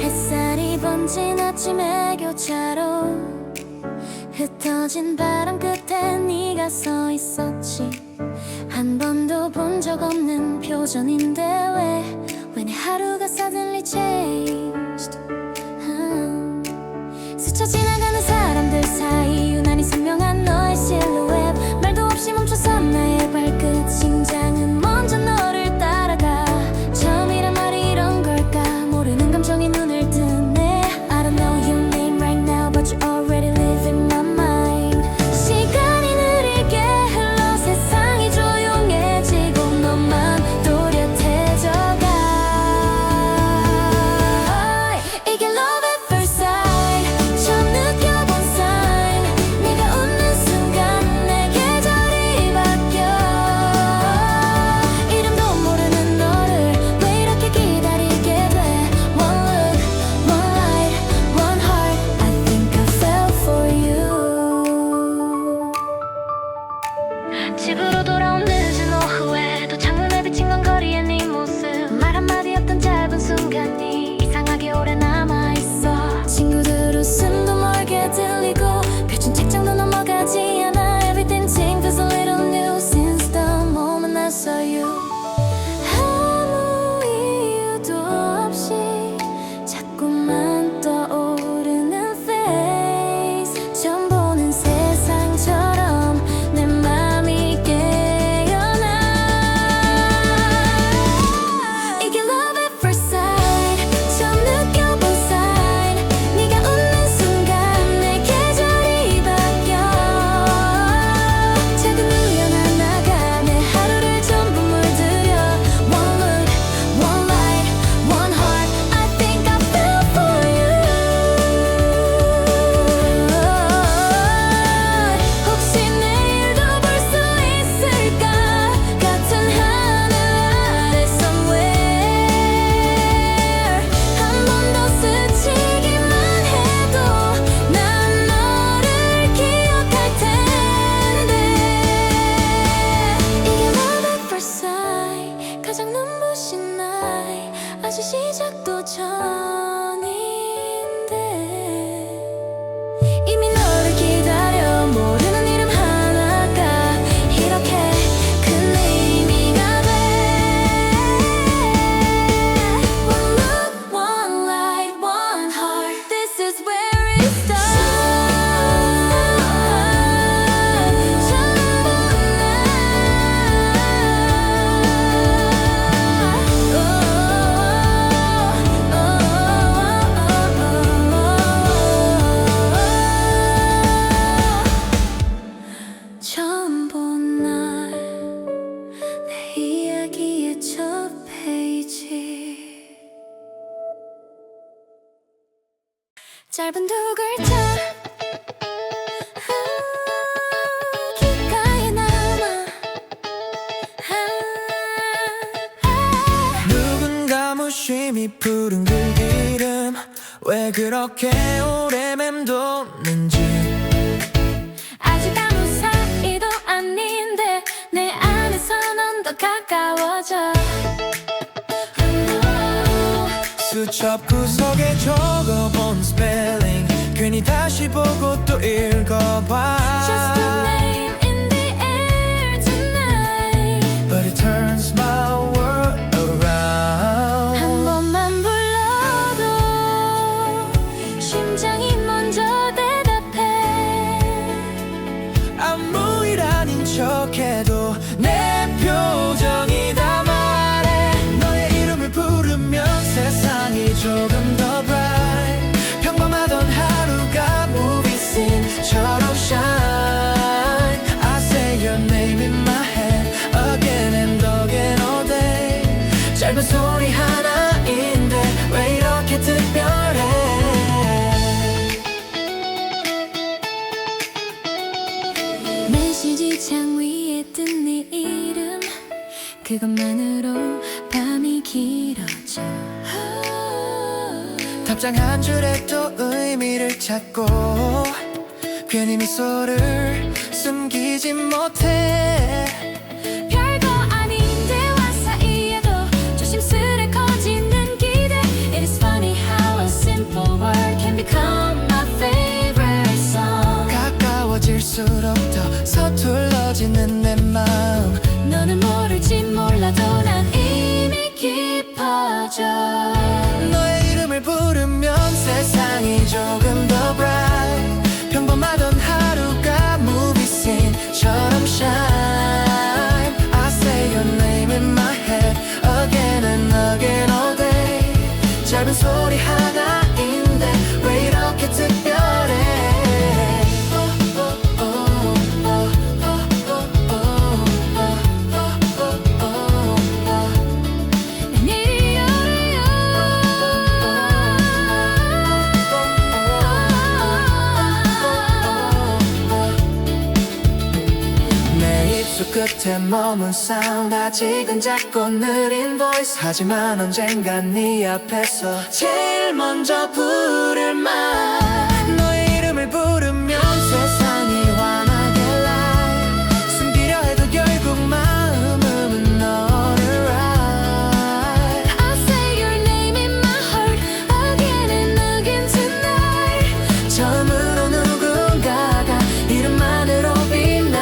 햇살이 번진 아침의 교차로 흩어진 바람 끝에 네가 서 있었지. 한 번도 본 적 없는 표정인데 왜 내 하루가 suddenly changed. 스쳐 지나가는 사람들 사이 유난히 선명한 너의 실루엣. 말도 없이 멈춰선 나의 발끝. 심장은 먼저 너를 따라가. 처음이란 말이 이런 걸까. 모르는 감정이 눈을 뜨네. I don't know your name right now but you already live in my mind. 시간이 느리게 흘러 세상이 조용해지고 너만 또렷해져가. 이게 love at first sight. 처음 느껴본 sign. 네가 웃는 순간 내 계절이 바뀌어. 이름도 모르는 너를 왜 이렇게 기다리게 돼. One look, one light, one heart. I think I fell for you. 집으로 돌아온 늦은 오후에 또 창문에 비친 건 거리의 네 모습. 말 한마디 없던 짧은 순간이 이상하게 오래 남아있어. 친구들 웃음도 멀게 들리고 펼친 책장도 넘어가지 않아. Everything feels a little new since the moment I saw you. 아무 이유도 없이 자꾸만 떠오르는 face. 처음 보는 세상처럼 내 맘이 깨어나. 이게 love at first sight. 처음 느껴본 sign. 네가 웃는 순간 내 계절이 바뀌어. 작은 우연 하나가 내 하루를 전부 물들여. One look, one light, one heart. I think I fell for you. 혹시 내일도 볼 수 있을까. 같은 하늘 아래 somewhere. 한 번 더 스치기만 해도 난 너를 기억할 텐데. 이게 love at first sight. 가장 눈부신 날. 아직 시작도 전인데 이미 너를 기다려. 모르는 이름 하나가 이렇게 큰 의미가 돼. One look, one light, one heart. This is where it starts. 처음 본 처음 본 날. 내 이야기의 첫 페이지. 짧은 두 글자 귓가에 남아. 누군가 무심히 부른 그 이름 왜 그렇게 오래 맴도는지. 아직 아무 사이도 아닌데 내 안에서 넌 더 가까워져. 수첩 구석에 적어본 스펠링 괜히 다시 보고 또 읽어봐. Just a name in the air tonight. But it turns my world around. 한 번만 불러도 심장이 먼저 대답해. 아무 일 아닌 척해도 내 표정이 다 말해. 너의 이름을 부르면 세상이 조금 더 bright. 평범하던 하루가 movie scene처럼 shine. I say your name in my head again and again all day. 짧은 소리 하나인데 왜 이렇게 특별해. 메시지 창 위에 뜬 네 이름. 그것만으로 밤이 길어져. 시작. 답장 한 줄에 또 의미를 찾고 괜히 미소를 숨기지 못해. 별거 아닌 대화 사이에도 조심스레 커지는 기대. It is funny how a simple word can become my favorite song. 가까워질수록 더 서툴러지는 내 마음. 너는 모를지 몰라도 난 이미 깊어져. 너의 이름을 부르면 세상이 조금 더 bright. 평범하던 하루가 movie scene처럼 shine. I say your name in my head again and again all day. 짧은 소리 하나인데 왜 이렇게 특별해. 끝에 머문 사운드 아직은 작고 느린 voice. 하지만 언젠간 네 앞에서 제일 먼저 부를 말. 너의 이름을 부르면 세상이 환하게 light. 숨기려 해도 결국 마음은 너를 write. I say your name in my heart again and again tonight. 처음으로 누군가가 이름만으로 빛나.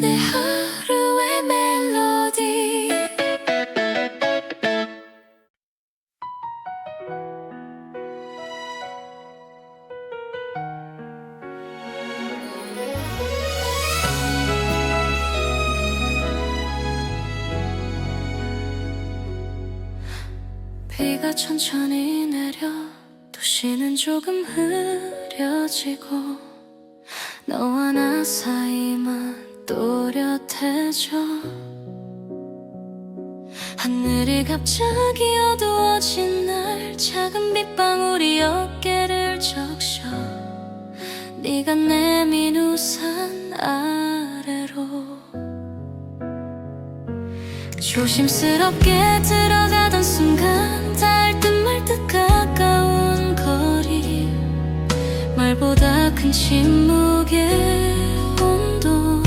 내 하루의 멜로디. 비가 천천히 내려 도시는 조금 흐려지고 너와 나 사이만 또렷해져. 하늘이 갑자기 어두워진 날 작은 빗방울이 어깨를 적셔. 네가 내민 우산 아래로 조심스럽게 들어가던 순간 닿을 듯 말 듯 가까운 거리. 말보다 큰 침묵의 온도.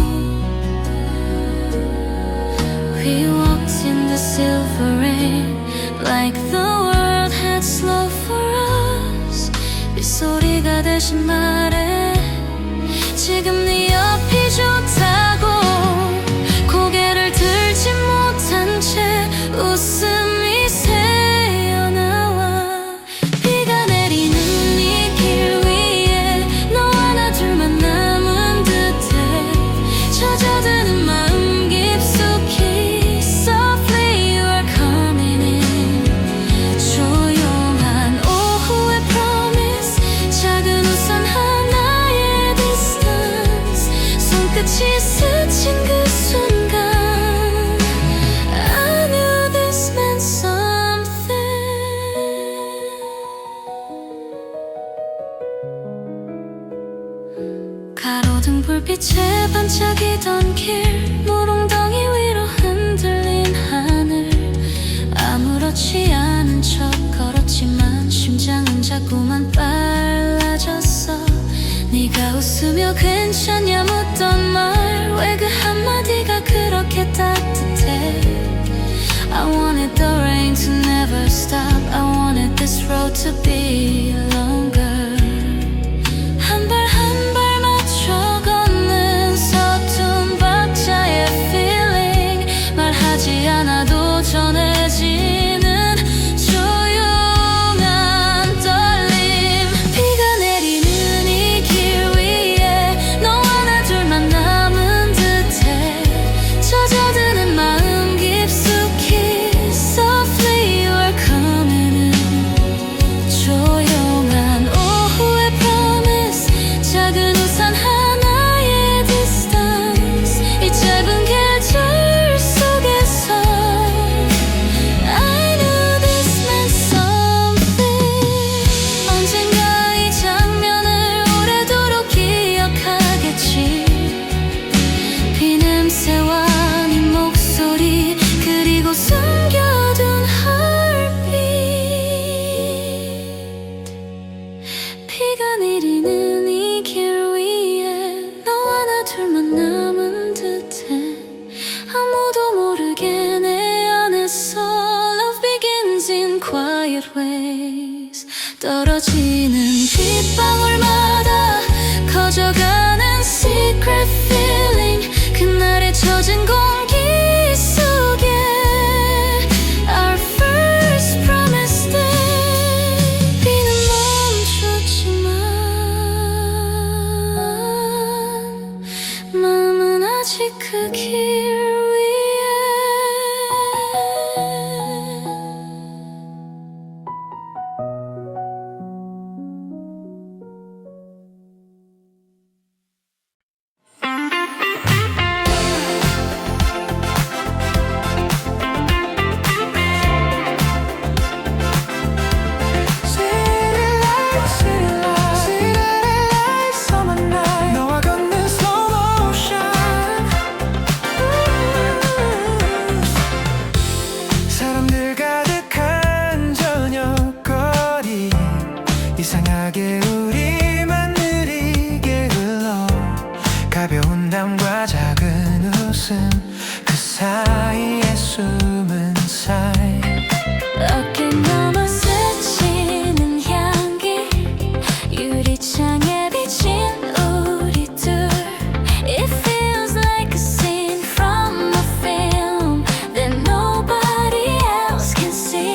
We walked in the silver rain like the world had slow for us. 빗소리가 대신 말해 지금 네 옆이 좋다고. 고개를 들지 못한 채 웃음이 새어나와. 비가 내리는 이 길 위에 너와 나 둘만 남은 듯해. 젖어드는 마음 깊숙이 Softly you are coming in. 조용한 오후의 promise. 작은 우산 하나의 distance. 손끝이 스친 그 순간 I knew this meant something. 가로등 불빛에 반짝이던 길. 물웅덩이 위로 흔들린 하늘. 아무렇지 않은 척 걸었지만 심장은 자꾸만 빨라졌어. 네가 웃으며 괜찮냐 묻던 말. 왜 그 한마디가 그렇게 따뜻해. I wanted the rain to never stop. I wanted this road to be longer. 한 발 한 발 맞춰 걷는 서툰 박자의 feeling. 말하지 않아도 전해지는 조용한 떨림. 비가 내리는 이 길 위에 너와 나 둘만 남은 듯해. 젖어드는 마음 깊숙이 Softly you are coming in. 조용한 둘만 남은 듯해 아무도 모르게 내 안에서 Love begins in quiet ways 떨어지는 빗방울마다 커져가는 secret feeling 그날의 젖은 공기 속에 Our first promise day 비는 멈췄지만 마음은 아직 그 길 위에 너와 걷는 slow motion 사람들 가득한 저녁 거리 이상하게 우리만 느리게 흘러 가벼운 담과 작은 웃음 그 사이에 숨은 사이 어깨 넘어 스치는 향기 유리창에 비친 우리 둘 It feels like a scene from a film that nobody else can see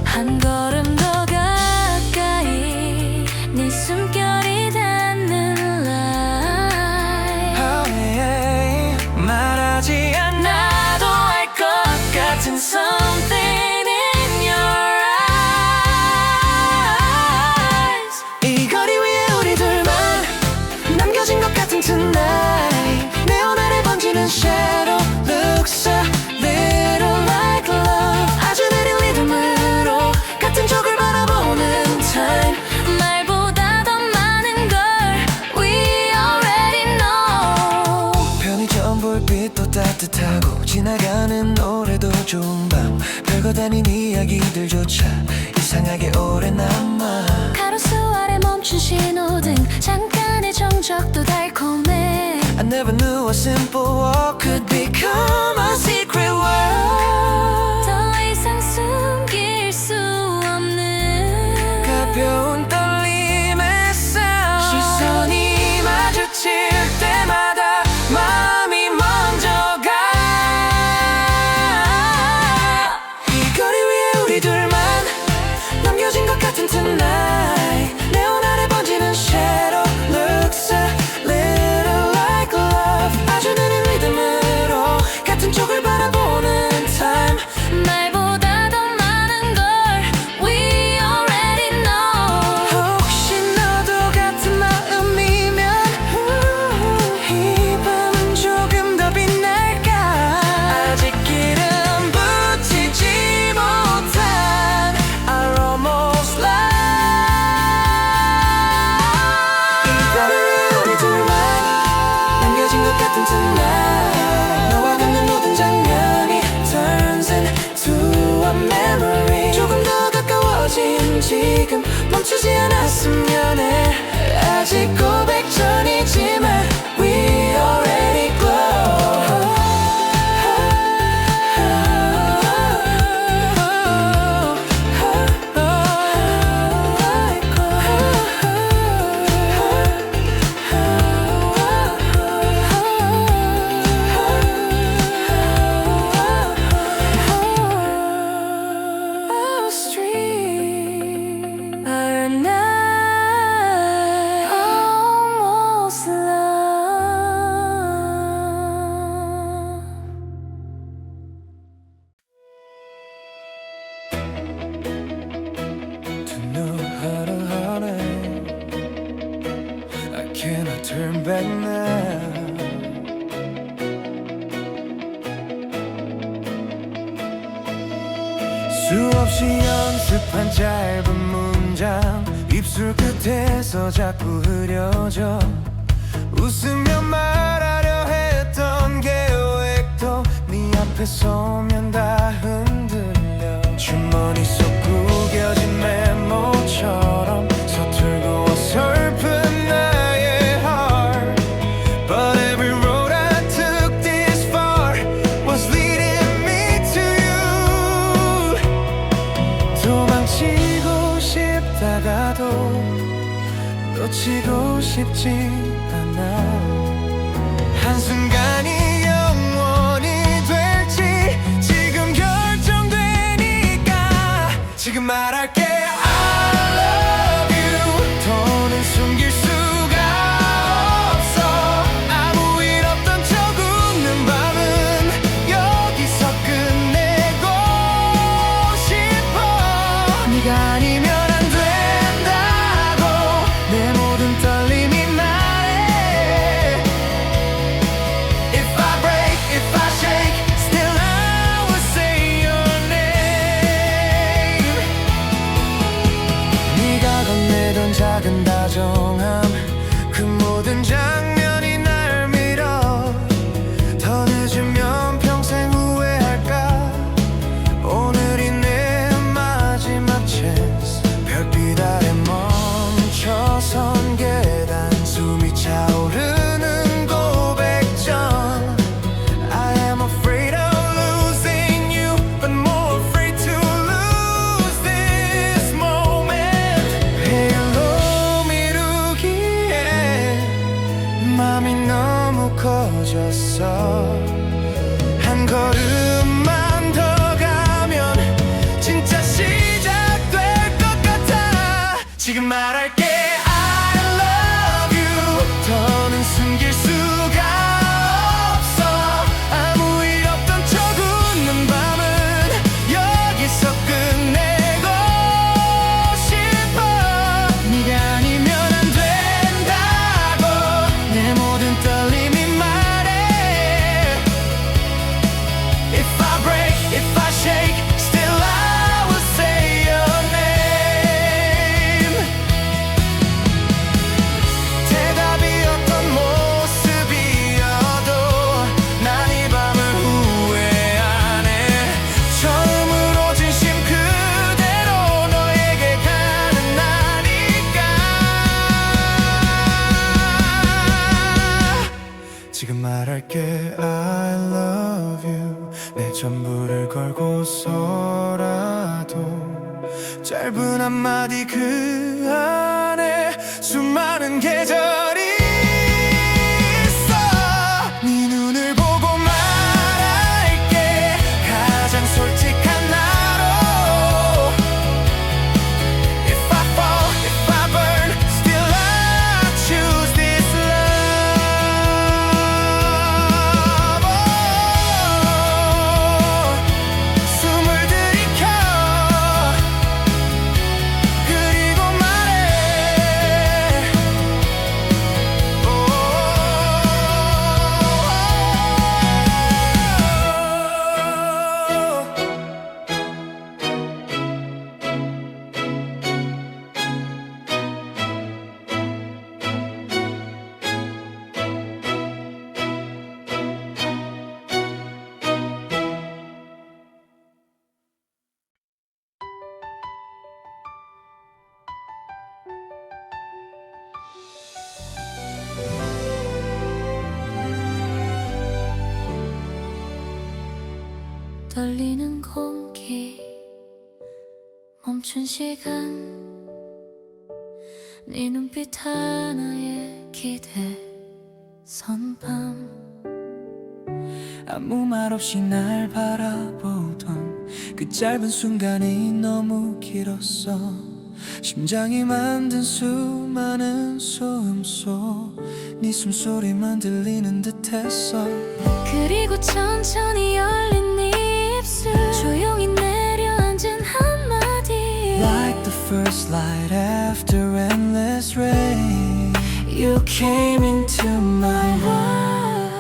한 걸음 더 가까이 네 숨결이 닿는 light 말하지 않아도 알 것 같은 something in your eyes 이 거리 위에 우리 둘만 남겨진 것 같은 tonight 네온 아래 번지는 shadow looks a little like love 아주 느린 리듬으로 같은 쪽을 바라보는 time 말보다 더 많은 걸 We already know 편의점 불빛도 따뜻하고 지나가는 노래도 좋은 밤 별거 아닌 이야기들조차 이상하게 오래 남아 가로수 아래 멈춘 신호등 잠깐의 정적도 달콤해 I never knew a simple walk could become a secret world 더 이상 숨길 수 없는 가벼운 떨림의 sound 시선이 마주칠 때마다 마음이 먼저 가 이 거리 위에 우리 둘만 남겨진 것 같은 tonight 네온 아래 번지는 shadow looks a little like love 아주 느린 리듬으로 같은 쪽을 바라보는 time 말보다 더 많은 걸 We already know 혹시 너도 같은 마음이면 이 밤은 조금 더 빛날까 아직 기름 붙이지 못한 Our almost life 이 거리 위에 우리 둘만 남겨진 것 같은 tonight 너와 걷는 모든 장면이 turns into a memory 조금 더 가까워진 지금 멈추지 않았으면 해 아직 고백 전이지만 We already glow street our night almost love To know how to honey I cannot turn back now 수없이 연습한 짧은 문장 입술 끝에서 자꾸 흐려져 웃으며 말하려 했던 계획도 네 앞에 서면 다 흔들려 주머니 속 구겨진 메모처럼 서툴고 어설픈 나의 한순간이 영원히 될지 지금 결정되니까 지금 말할게 I love you 더는 숨길 수가 없어 아무 일 없던 척 웃는 밤은 여기서 끝내고 싶어 네가 아니면 안 된다고 내 모든 떨림이 말해 If I break, if I shake Still I will say your name 네가 건네던 작은 다정함 그 모든 장면이 날 밀어 더 늦으면 평생 후회할까 오늘이 내 마지막 chance 별빛 아래 멈춰선 계단 숨이 차오르는 고백전 I am afraid of losing you but more afraid to lose this moment 헬로 미루기에 맘이 너무 커졌어 한 걸음만 더 가면 진짜 시작될 것 같아 지금 말할게 I love you 더는 숨길 수가 없어 아무 일 없던 척 웃는 밤은 여기서 끝내고 싶어 네가 아니면 안 된다고 내 모든 떨림이 말해 If I break, if I shake Still I will say your name 대답이 어떤 모습이어도 난 이 밤을 후회 안 해 처음으로 진심 그대로 너에게 가는 나니까 지금 말할게 I love you 내 전부를 걸고서라도 짧은 한마디 그 안에 수많은 계절이 있어 네 눈을 보고 말할게 가장 솔직한 나로 If I fall, if I burn Still I choose this love 숨을 들이켜 그리고 말해 떨리는 공기 멈춘 시간 네 눈빛 하나에 기대 선밤 아무 말 없이 날 바라보던 그 짧은 순간이 너무 길었어 심장이 만든 수많은 소음소 네 숨소리만 들리는 듯했어 그리고 천천히 열린 네 입술 조용히 내려앉은 한마디 Like the first light after endless rain You came into my world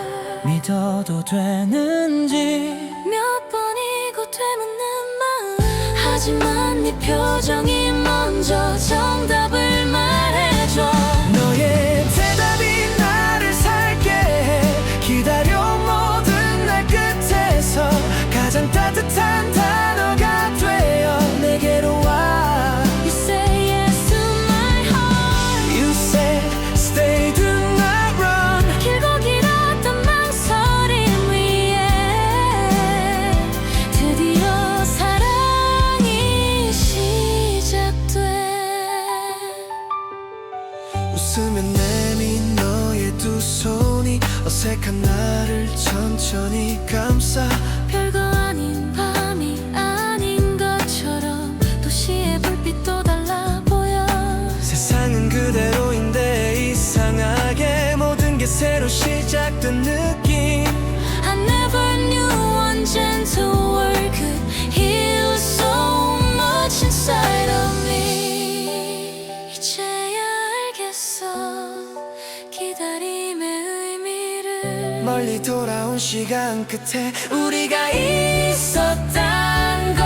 믿어도 되는지 몇 번이고 되묻는 마음 하지만 네 표정이 먼저 정답을 말해줘 너의 대답이 나를 살게 해 기다려 모든 날 끝에서 가장 따뜻한 단어가 되어 내게로 와 You say yes to my heart You said stay do not run 길고 길었던 망설임 위에 드디어 사랑이 시작돼 어색한 나를 천천히 감싸. 별거 아닌 밤이 아닌 것처럼 도시의 불빛도 달라 보여. 세상은 그대로인데 이상하게 모든 게 새로 시작된 느낌. I never knew one gentle word could heal so much inside of me. 이제야 알겠어 기다림의 의미를. 멀리 돌아온 시간 끝에 우리가 있었단 걸.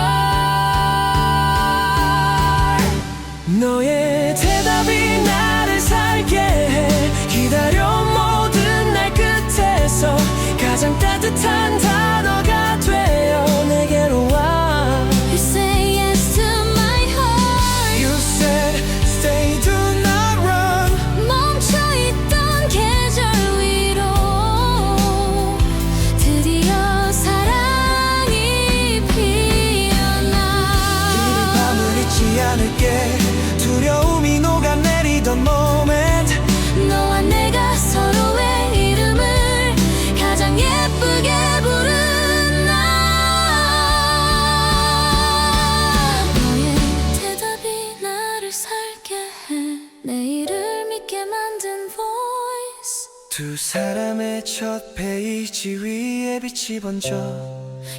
너의 대답이 나를 살게 해. 기다려 모든 날 끝에서 가장 따뜻한 단어가 되어 내게로 와. You say yes to my heart. You said stay, do not run. 멈춰있던 계절 위로 드디어 사랑이 피어나. 이 밤을 잊지 않을게. 두려움이 녹아내리던 moment. 너와 내가 서로의 이름을 가장 예쁘게 부른 날. 너의 대답이 나를 살게 해. 내일을 믿게 만든 voice. 두 사람의 첫 페이지 위에 빛이 번져.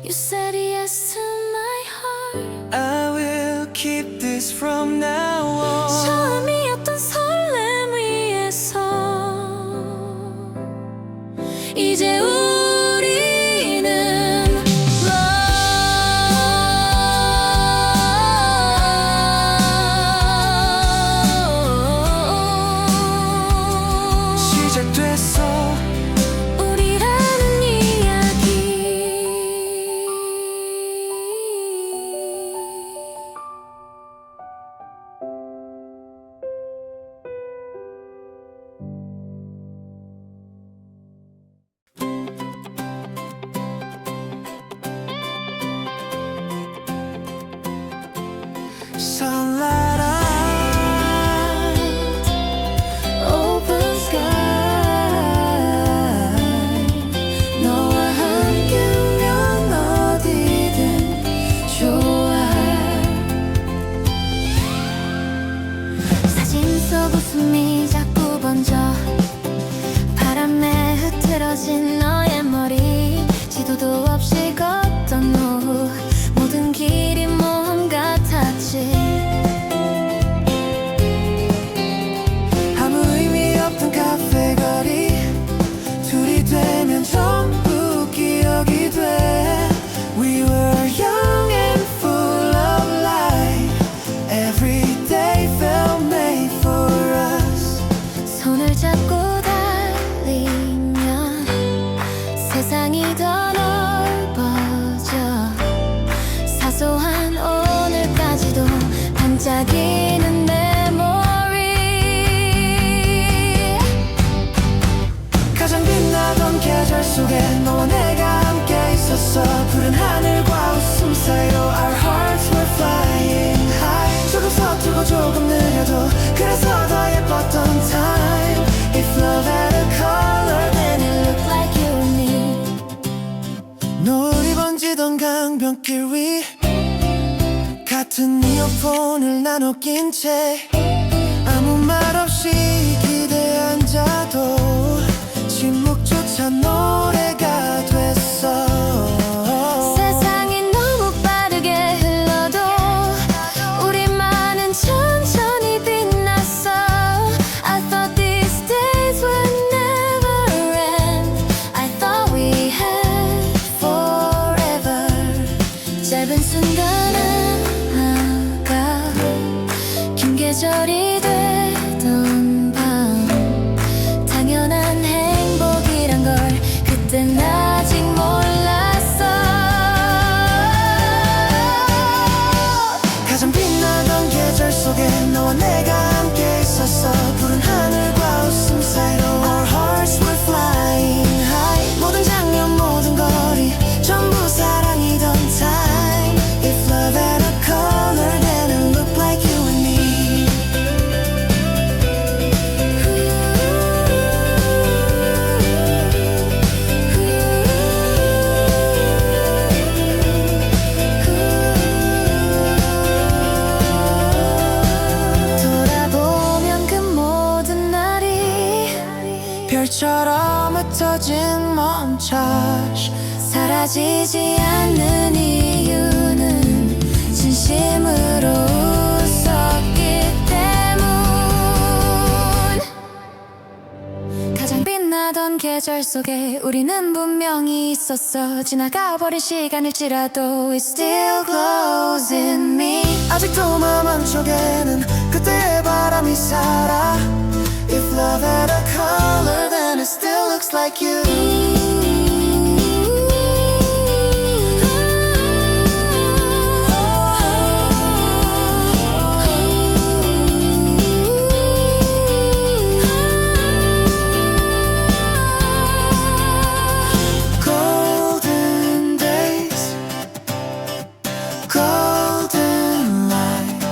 You said yes to my heart. I will keep this from now on. 처음이었던 설렘 위에서 이제 우리는 시작됐어. 우리라는 이야기. Sunlight out, Open sky. 너와 함께면 어디든 좋아. 사진 속 웃음이 자꾸 번져. 바람에 흐트러진 너의 머리. 지도도 없이 걷던 오후 모든 길이 모험 같았지. 아무 의미 없던 카페 거리. 둘이 되면 전부 기억이 돼. We were young and full of life. Every day felt made for us. 손을 잡고 달리면 세상이 더 넓어져. 사소한 오늘까지도 반짝이는 메모리. 가장 빛나던 계절 속에 너와 내가 함께 있었어. 푸른 하늘과 웃음 사이로 Our hearts were flying high. 조금 서툴고 조금 느려도 그래서 더 예뻤던 time. If love had a color then it looked Like you and me. 노을이 번지던 강변길 위 같은 이어폰을 나눠 낀 채 아무 말 없이 기대에 앉아도 침묵조차 노래가 됐어. 세상이 너무 빠르게 흘러도 우리만은 천천히 빛났어. I thought these days would never end. I thought we had forever. 짧은 순간 하나가 긴 계절이 되던 밤. 당연한 행복이란 걸 그땐 아직 몰랐어. 가장 빛나던 계절 속에 너와 내가 함께 있었어. 푸른 하늘과 웃음 사이로 Our hearts were flying high. 모든 장면 모든 거리 전부 사랑이던 time. If love had a color then it looked like you and me. 별처럼 흩어진 멈춰 사라지지 않는 이유는 진심으로 웃었기 때문. 가장 빛나던 계절 속에 우리는 분명히 있었어. 지나가버린 시간일지라도 It's still close in me. 아직도 마음 한쪽에는 그때의 바람이 살아. If love had a color then it still looks like you. Golden days, golden light.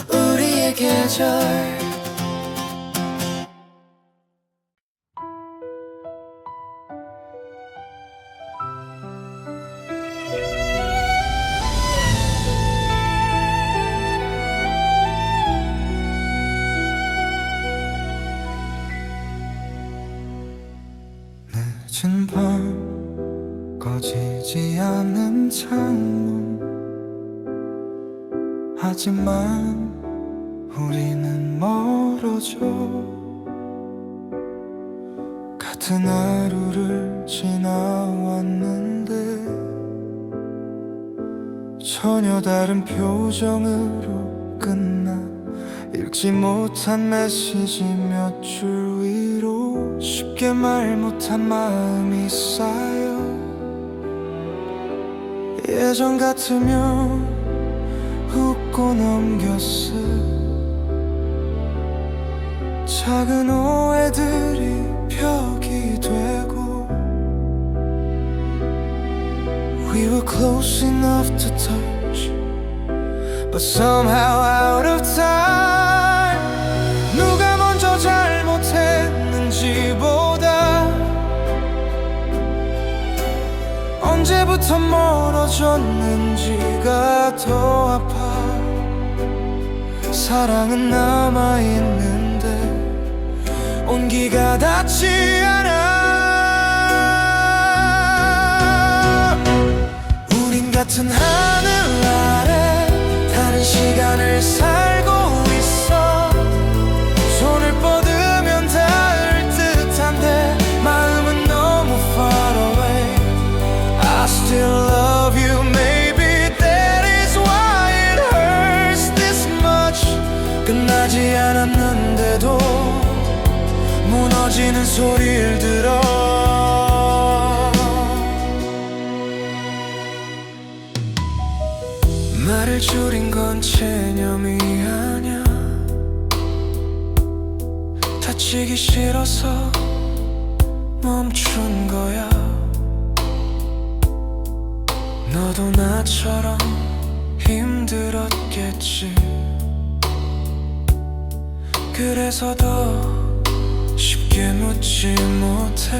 우리의 계절. 늦은 밤 꺼지지 않는 창문 하지만 우리는 멀어져 같은 하루를 지나왔는데 전혀 다른 표정으로 끝나 읽지 못한 메시지 몇 줄 위로 쉽게 말 못한 마음이 쌓여 예전 같으면 웃고 넘겼을 작은 오해들이 벽이 되고 We were close enough to touch But somehow out of time 누가 먼저 잘못했는지보다 언제부터 멀어졌는지가 더 아파 사랑은 남아있는데 온기가 닿지 않아 우린 같은 하늘 아래 다른 시간을 살고 있어 손을 뻗으면 닿을 듯한데 마음은 너무 far away I still love you maybe that is why it hurts this much 끝나지 않았는데도 무너지는 소리를 들어 말을 줄인 건 체념이 아냐 다치기 싫어서 멈춘 거야 너도 나처럼 힘들었겠지 그래서 더 쉽게 묻지 못해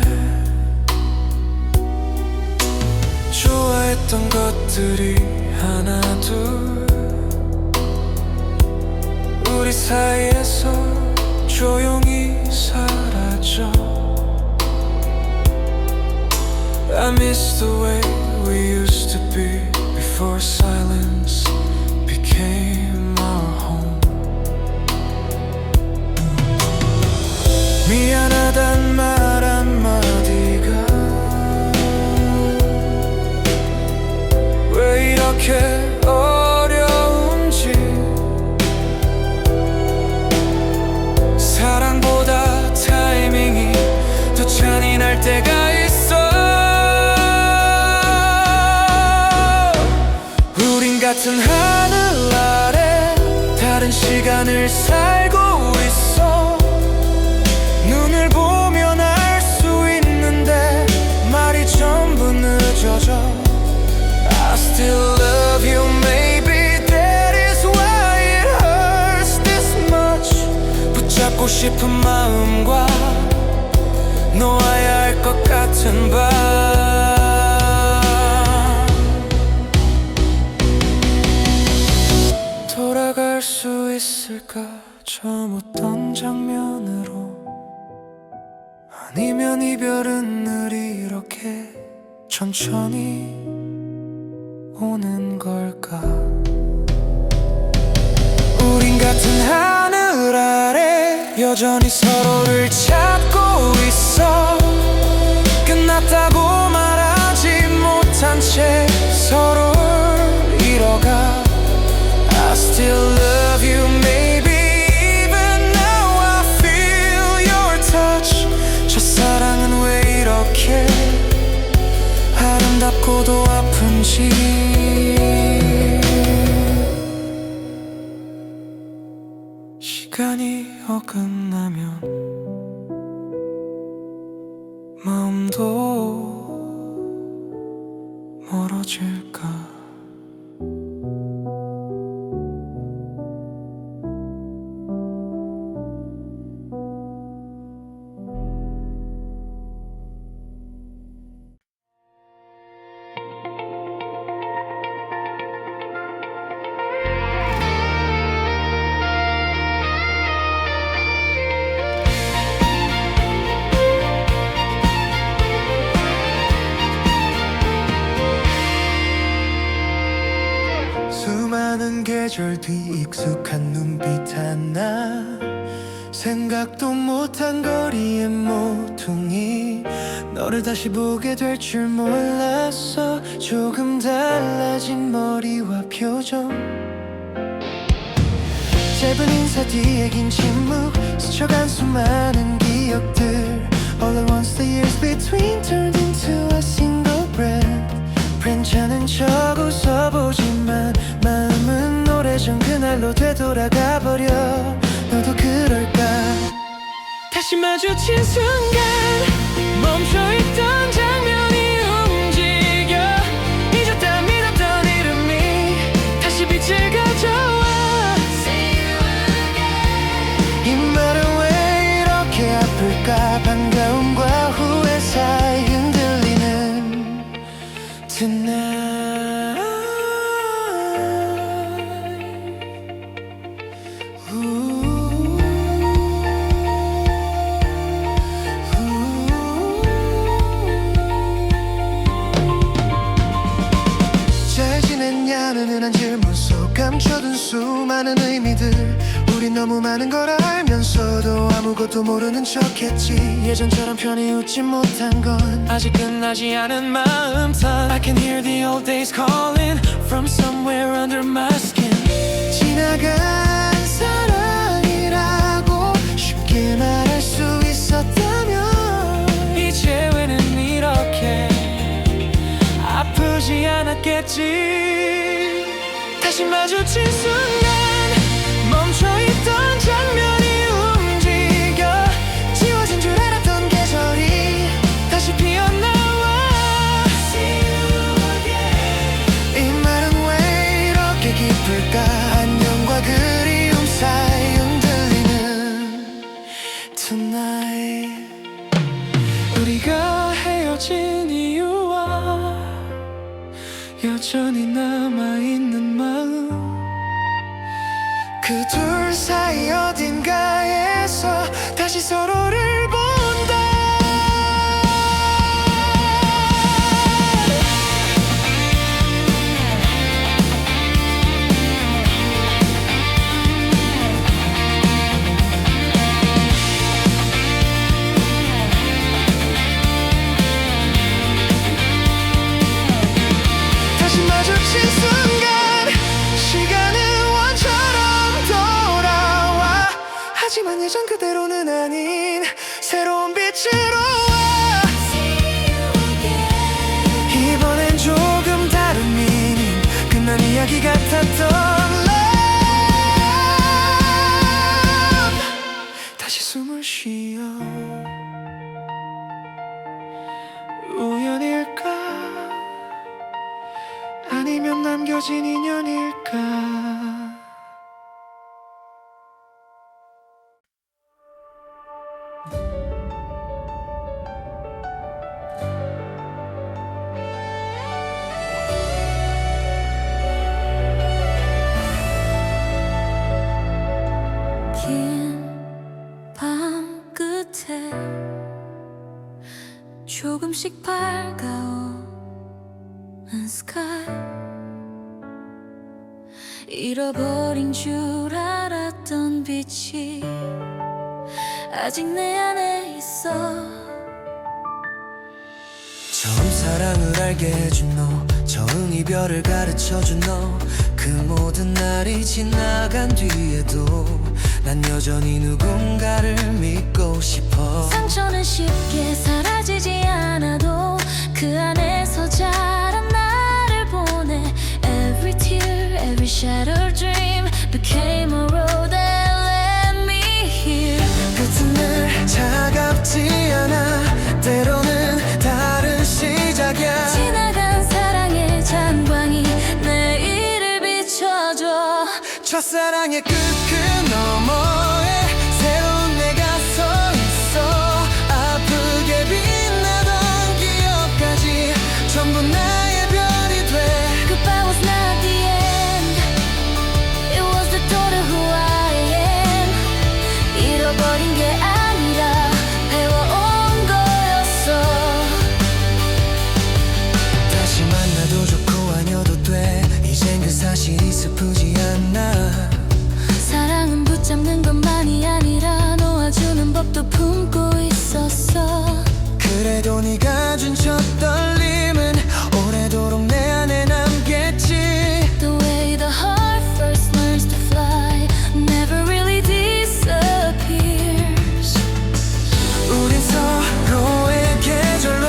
좋아했던 것들이 하나 둘 우리 사이에서 조용히 사라져 I miss the way we used to be before silence became our home 미안하단 말 한마디가 왜 이렇게 어려운지 사랑보다 타이밍이 더 잔인할 때가 있어 우린 같은 하늘 아래 다른 시간을 살고 있어 눈을 보면 알 수 있는데 말이 전부 늦어져 I still love you maybe that is why it hurts this much 붙잡고 싶은 마음과 놓아야 할 것 같은 밤 돌아갈 수 있을까 처음 웃던 장면으로 아니면 이별은 늘 이렇게 천천히 오는 걸까 우린 같은 하늘 아래 여전히 서로를 찾고 있어 끝났다고 말하지 못한 채 서로를 잃어가 I still love you maybe even now I feel your touch 첫사랑은 왜 이렇게 아름답고도 아픈지 시간이 어긋나면 마음도 멀어질까 수많은 계절 뒤 익숙한 눈빛 하나 생각도 못한 거리의 모퉁이 너를 다시 보게 될 줄 몰랐어 조금 달라진 머리와 표정 짧은 인사 뒤에 긴 침묵 스쳐간 수많은 기억들 All at once the years between turned into a single breath 괜찮은 척 웃어보지만 마음은 오래전 그날로 되돌아가 버려 너도 그럴까 다시 마주친 순간 멈춰있던 장면이 움직여 잊었다 믿었던 이름이 다시 빛을 가져와 이 말은 왜 이렇게 아플까 반가움과 후회 사이 흔들리는 Tonight 잘 지냈냐는 흔한 질문 속 감춰둔 수많은 의미들 우린 너무 많은 걸 알면서도 아무것도 모르는 척했지 예전처럼 편히 웃지 못한 건 아직 끝나지 않은 마음탄 I can hear the old days calling from somewhere under my skin 지나간 사랑이라고 쉽게 말할 수 있었다면 이제 왜는 이렇게 아프지 않았겠지 다시 마주친 순간 멈춰있던 장면이 움직여 지워진 줄 알았던 계절이 다시 피어나와 이 말은 왜 이렇게 기쁠까 안녕과 그리움 사이 흔들리는 Tonight 우리가 헤어진 이유와 여전히 남아있는 마음 그 둘 사이 어딘가에서 다시 서로를 본다 다시 마주친 순간 시간은 원처럼 돌아와 하지만 예전 그대로는 아닌 새로운 빛으로 와 이번엔 조금 다른 미닝 끝난 이야기 같았던 love 다시 숨을 쉬어 우연일까 아니면 남겨진 인연일까 길 조금씩 밝아오는 sky 잃어버린 줄 알았던 빛이 아직 내 안에 있어 처음 사랑을 알게 해준 너 처음 이별을 가르쳐준 너 그 모든 날이 지나간 뒤에도 난 여전히 누군가를 믿고 싶어 상처는 쉽게 사라지지 않아도 그 안에서 자란 나를 보내 Every tear, every shattered dream became a road that led me here 끝은 늘 차갑지 않아 때로는 다른 시작이야 지나간 사랑의 잔광이 내일을 비춰줘 첫사랑의 끝 그 너머에 새로운 내가 서 있어 아프게 빛나던 기억까지 전부 나의 별이 돼 Goodbye was not the end It was the door to who I am 잃어버린 게 아니라 배워온 거였어 다시 만나도 좋고 아니어도 돼 이젠 그 사실이 슬프지 않아 사랑은 붙잡는 것만이 아니라 놓아주는 법도 품고 있었어 그래도 네가 준 첫 떨림은 오래도록 내 안에 남겠지 The way the heart first learns to fly Never really disappears 우린 서로의 계절로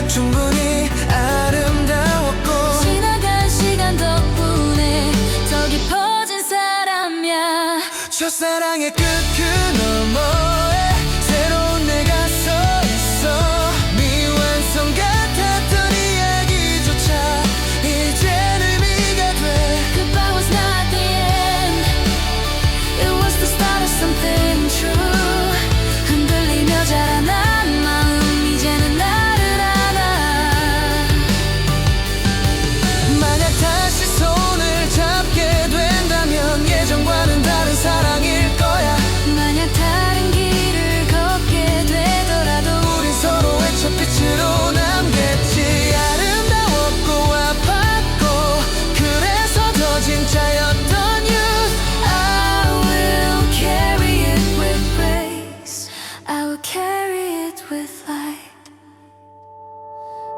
충분히 아름다웠고 지나간 시간 덕분에 더 깊어진 사람이야 첫사랑의 끝 그 너머에 새로운 내가 서 있어 미완성 같았던 이야기조차 이젠 의미가 돼 Goodbye was not the end It was the start of something true 흔들리며 자라난 마음 이제는 나를 안아 만약 다시 손을 잡게 된다면 예전과는 다른 사랑일 거야 만약 다른 길을 걷게 되더라도 우린 서로의 첫 빛으로 남겠지 아름다웠고 아팠고 그래서 더 진짜였던 you I will carry it with grace I will carry it with light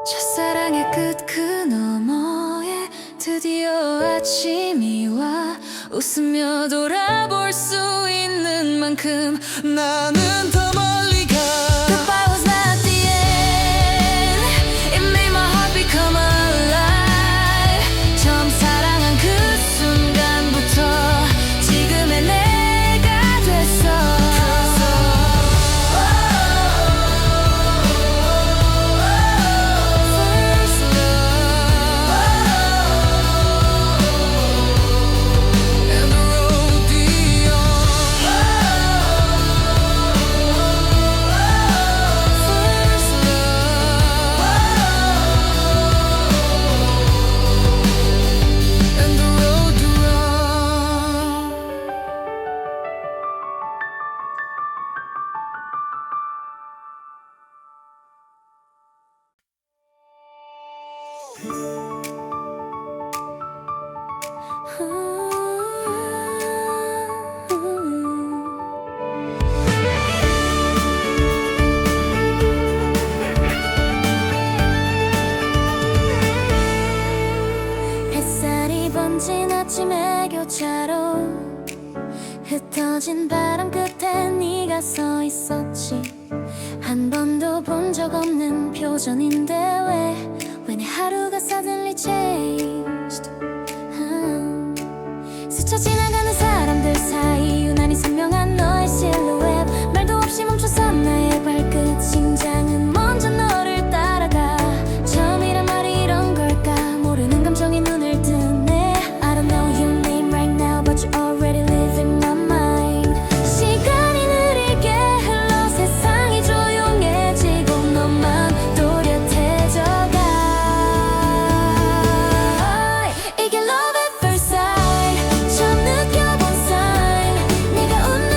첫사랑의 끝 그 너머에 드디어 아침이 와 웃으며 돌아볼 수 있는 만큼 나는 더 멀리 가 Goodbye was not the end It made my heart become alive 처음 사랑한 그 순간부터 지금의 내가 됐어 First love And the road beyond First love And the road to run 햇살이 번진 아침의 교차로 흩어진 바람 끝에 네가 서 있었지 한 번도 본 적 없는 표정인데 왜 내 하루가 suddenly changed 스쳐 지나가는 사람들 사이 유난히 선명한 너의 실루엣 말도 없이 멈춰선 나의 발끝 심장은 먼저 너를 따라가 처음이란 말이 이런 걸까 모르는 감정이 눈을 뜨네 I don't know your name right now but you already live in my mind 시간이 느리게 흘러 세상이 조용해지고 너만 또렷해져가 이게 love at first sight 처음 느껴본 sign 네가 웃는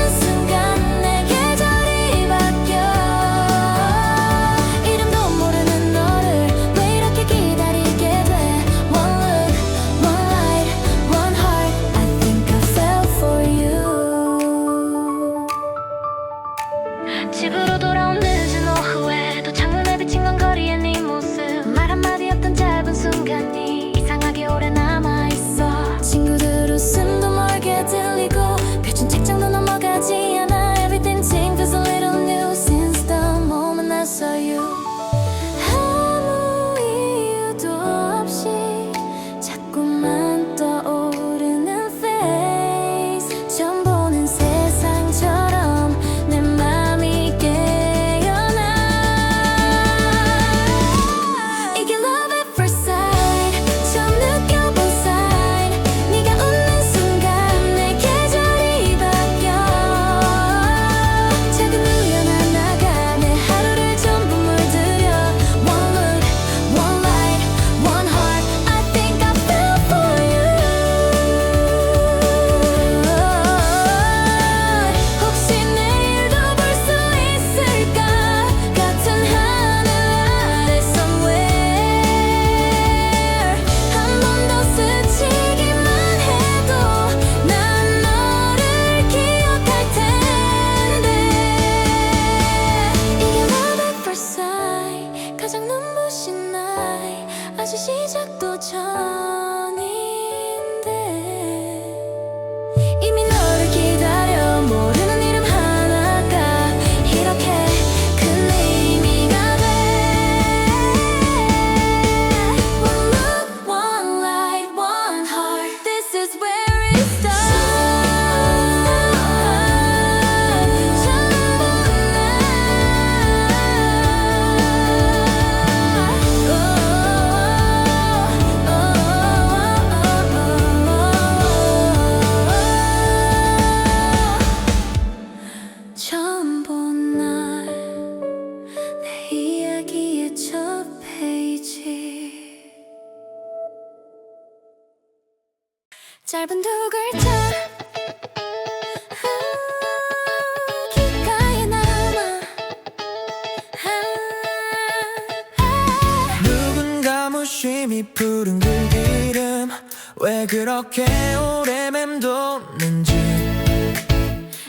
짧은 두 글자 귓가에 남아 누군가 무심히 부른 그 이름 왜 그렇게 오래 맴도는지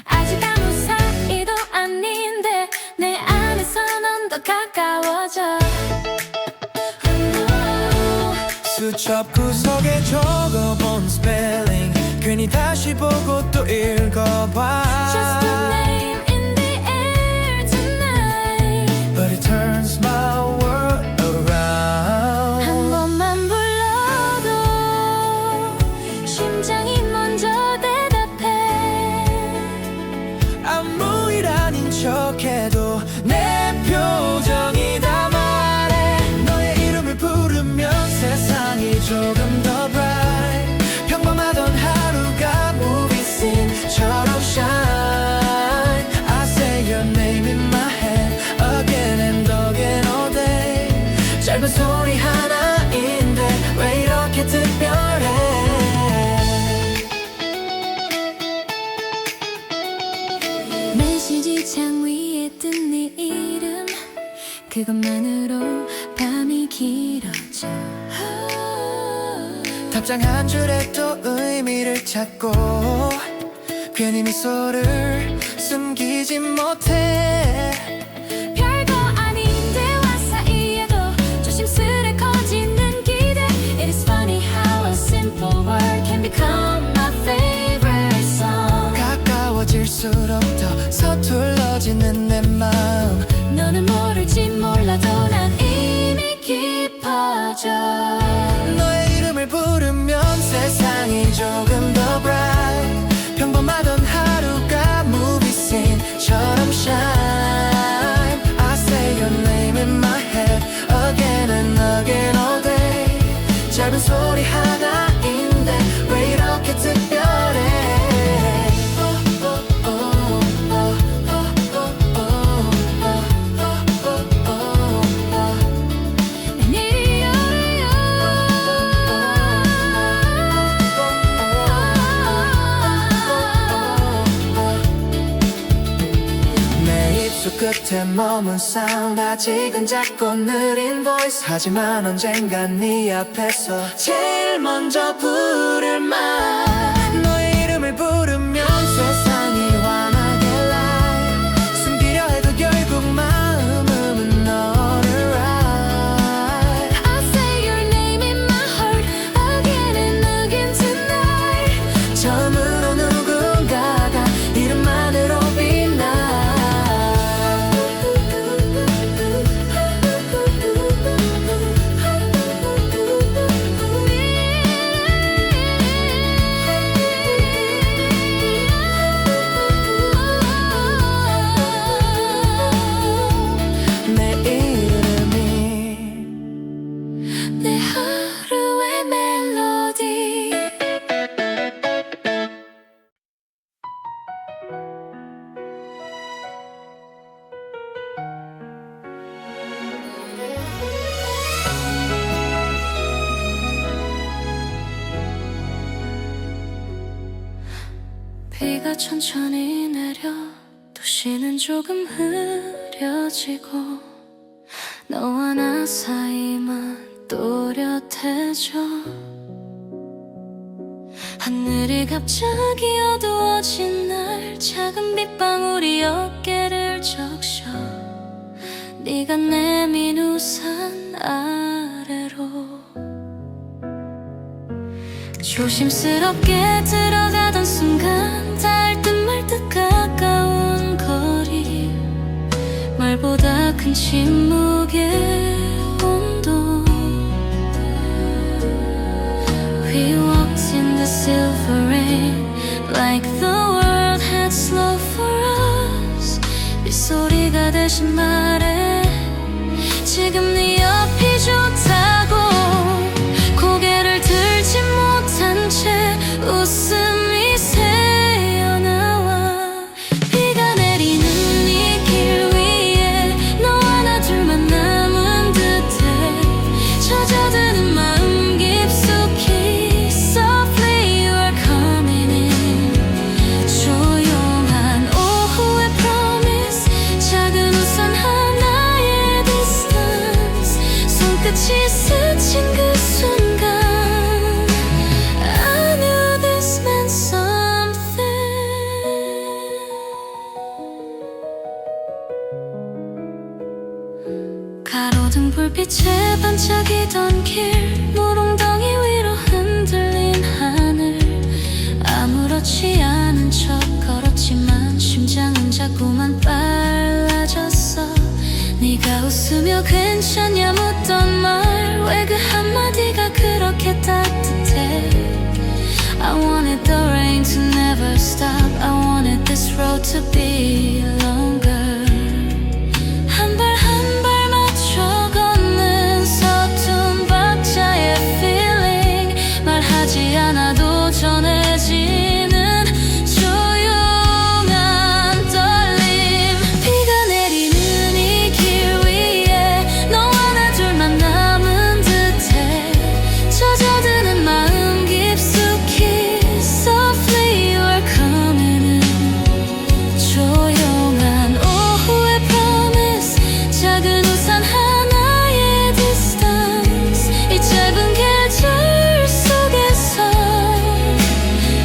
아직 아무 사이도 아닌데 내 안에서 넌 더 가까워져 수첩 구석에 적어본 스펠링 괜히 다시 보고 또 읽어봐 Just a name in the air tonight But it turns my world around 한 번만 불러도 심장이 먼저 대답해 아무 일 아닌 척해도 내 표정이 다 말해 너의 이름을 부르면 세상이 조금 더 bright 평범하던 하루가 movie scene처럼 shine I say your name in my head again and again all day 짧은 소리 하나인데 왜 이렇게 특별해 메시지 창 위에 뜬 네 이름 그것만으로 밤이 길어져 답장 한 줄에 또 의미를 찾고 괜히 미소를 숨기지 못해 별거 아닌 대화 사이에도 조심스레 커지는 기대 It is funny how a simple word can become my favorite song 가까워질수록 더 서툴러지는 내 마음 너는 모를지 몰라도 난 이미 깊어져 너의 이름을 부르면 세상이 조금 더 bright 평범하던 하루가 movie scene처럼 shine I say your name in my head again and again all day 짧은 소리 하나인데 왜 이렇게 특별해 난 이리 내 입술 끝에 머문 사운드 아직은 작고 느린 voice 하지만 언젠간 네 앞에서 제일 먼저 부를 말 너의 이름을 부르면 세상이 환하게 light 숨기려 해도 결국 마음은 너를 write I'll say your name in my heart again and again tonight 처음으로 누군가가 이름만으로 빛나 내 이름이 내 하루의 멜로디 비가 천천히 내려 도시는 조금 흐려지고 너와 나 사이만 또렷해져 하늘이 갑자기 어두워진 날 작은 빗방울이 어깨를 적셔 네가 내민 우산 아래로 조심스럽게 들어가던 순간 닿을 듯 말 듯 가까운 거리 말보다 큰 침묵의 온도 We walked in the silver rain Like the world had slowed for us 빗소리가 대신 말해 지금 네 옆이 좋다고 고개를 들지 못한 채 웃음이 새어나와 비가 내리는 이 길 위에 너와 나 둘만 남은 듯해 젖어드는 마음 깊숙이 Softly you are 가로등 불빛에 반짝이던 길 물웅덩이 위로 흔들린 하늘 아무렇지 않은 척 걸었지만 심장은 자꾸만 빨라졌어 네가 웃으며 괜찮냐 묻던 말 왜 그 한마디가 그렇게 따뜻해 I wanted the rain to never stop I wanted this road to be longer 한 발 한 발 맞춰 걷는 서툰 박자의 feeling 말하지 않아도 전해지는 조용한 떨림 비가 내리는 이 길 위에 너와 나 둘만 남은 듯해 젖어드는 마음 깊숙이 Softly you are coming in 조용한 오후의 promise 작은 우산 하나의 distance 이 짧은 계절 속에서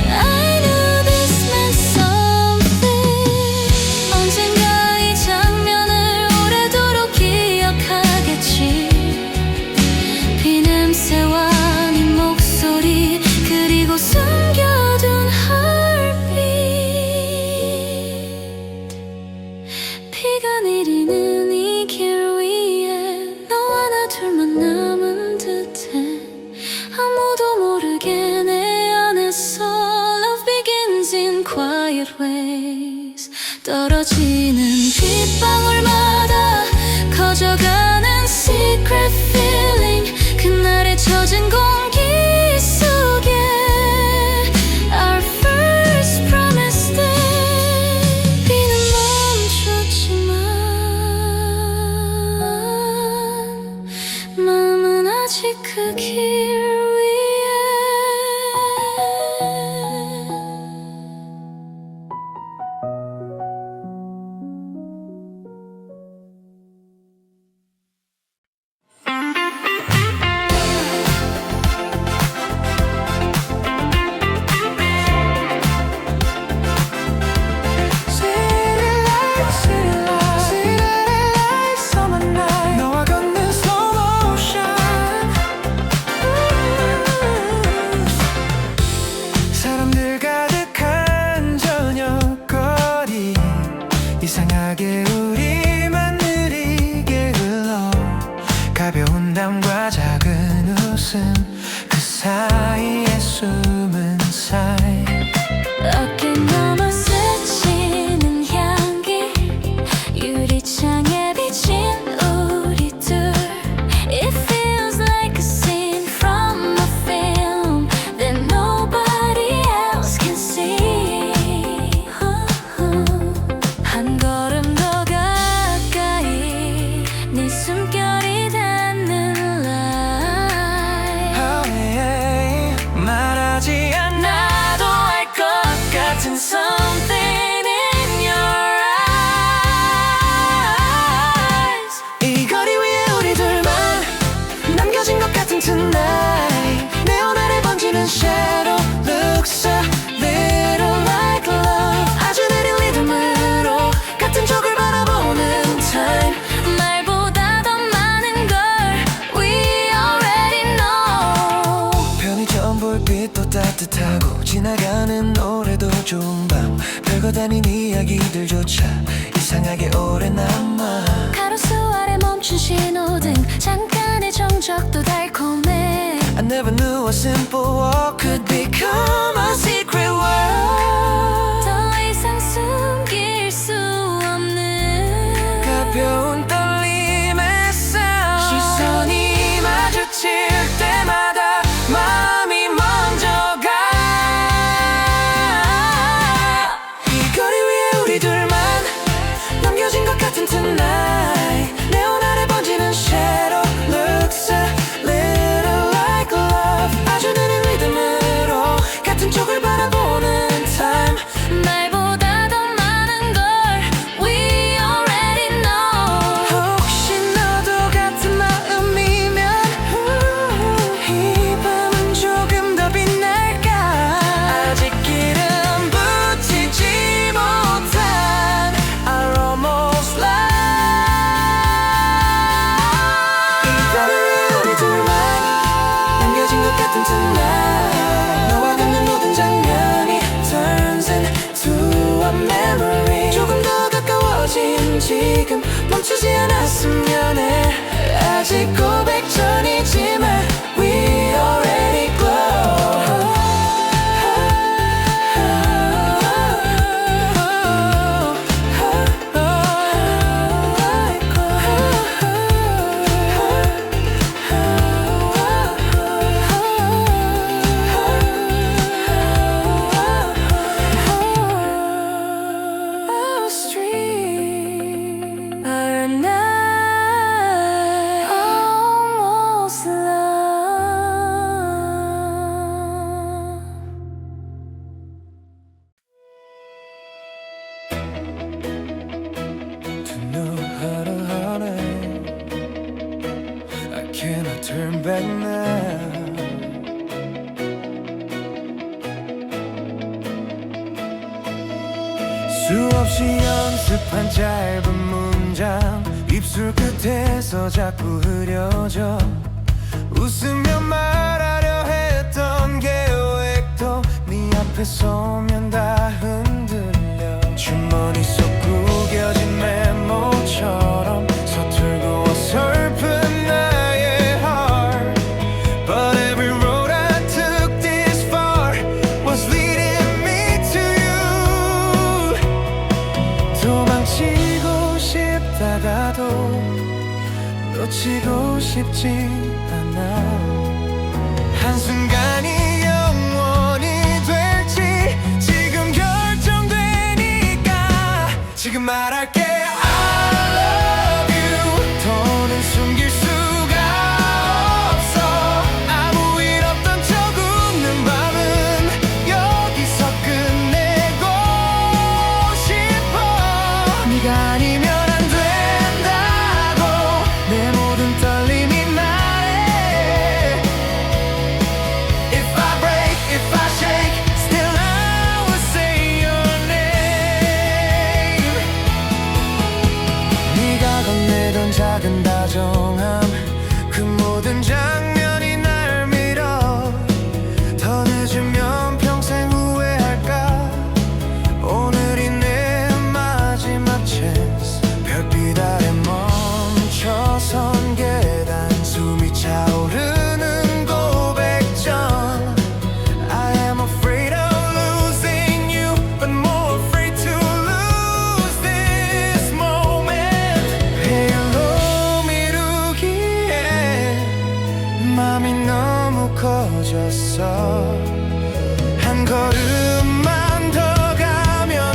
I knew this meant something 언젠가 이 장면을 오래도록 기억하겠지 비냄새와 네 목소리 그리고 숨겨둔 heartbeat 비가 내리는 이 길 위에 너와 나 둘만 남은 듯해 아무도 모르게 내 안에서 Love begins in quiet ways 떨어지는 빗방울마다 커져가는 secret feeling 그날의 젖은 공기 속에 Our first promise day 비는 멈췄지만 마음은 아직 그 길 위에 너와 걷는 slow motion 사람들 가득한 저녁 거리 이상하게 우리만 느리게 흘러 가벼운 담과 작은 웃음 그 사이에 숨은 사이 어깨 넘어 스치는 향기 유리창에 비친 우리 둘 It feels like a scene from a film that nobody else can see 한 걸음 더 가까이 네 숨결이 닿는 light 말하지 않아도 알 것 같은 something in your eyes 이 거리 위에 우리 둘만 남겨진 것 같은 tonight 네온 아래 번지는 shadow looks a little like love 아주 느린 리듬으로 같은 쪽을 바라보는 time 말보다 더 많은 걸 We already know 편의점 불빛도 따뜻하고 지나가는 노래도 좋은 밤 별거 아닌 이야기들조차 이상하게 오래 남아 가로수 아래 멈춘 신호등 잠깐의 정적도 달콤해 I never knew a simple walk could become a secret world 더 이상 숨길 수 없는 가벼운 떨림의 sound 시선이 마주칠 때마다 마음이 먼저 가 이 거리 위에 우리 둘만 남겨진 것 같은 tonight 네온 아래 번지는 shadow looks a little like love 아주 느린 리듬으로 같은 쪽을 바라보는 time 말보다 더 많은 걸 We already know 넌 지금 멈추지 않았으면 해 아직 고백 전이지만 We already glow Our streets are not almost love. To know how to honor, I cannot turn back now. 수없이 연습한 짧은 문장 입술 끝에서 자꾸 흐려져 웃으며 말하려 했던 계획도 네 앞에 서면 다 흔들려 주머니 속 구겨진 메모처럼 서툴고 어설픈 나의 heart But every road I took this far was leading me to you 도망치고 싶다가도 놓치고 싶지 않아 한순간이 영원히 될지 지금 결정되니까 지금 말할게 I love you 더는 숨길 수가 없어 아무 일 없던 척 웃는 밤은 여기서 끝내고 싶어 네가 아니면 안 된다고 내 모든 떨림이 말해 If I break, if I shake Still I will say your name 네가 건네던 작은 다정함 그 모든 장면이 날 밀어 더 늦으면 평생 후회할까 오늘이 내 마지막 chance 별빛 아래 멈춰선 계단 숨이 차오르는 고백전 I am afraid of losing you but more afraid to lose this moment 헬로 미루기에 맘이 너무 커졌어 한 걸음만 더 가면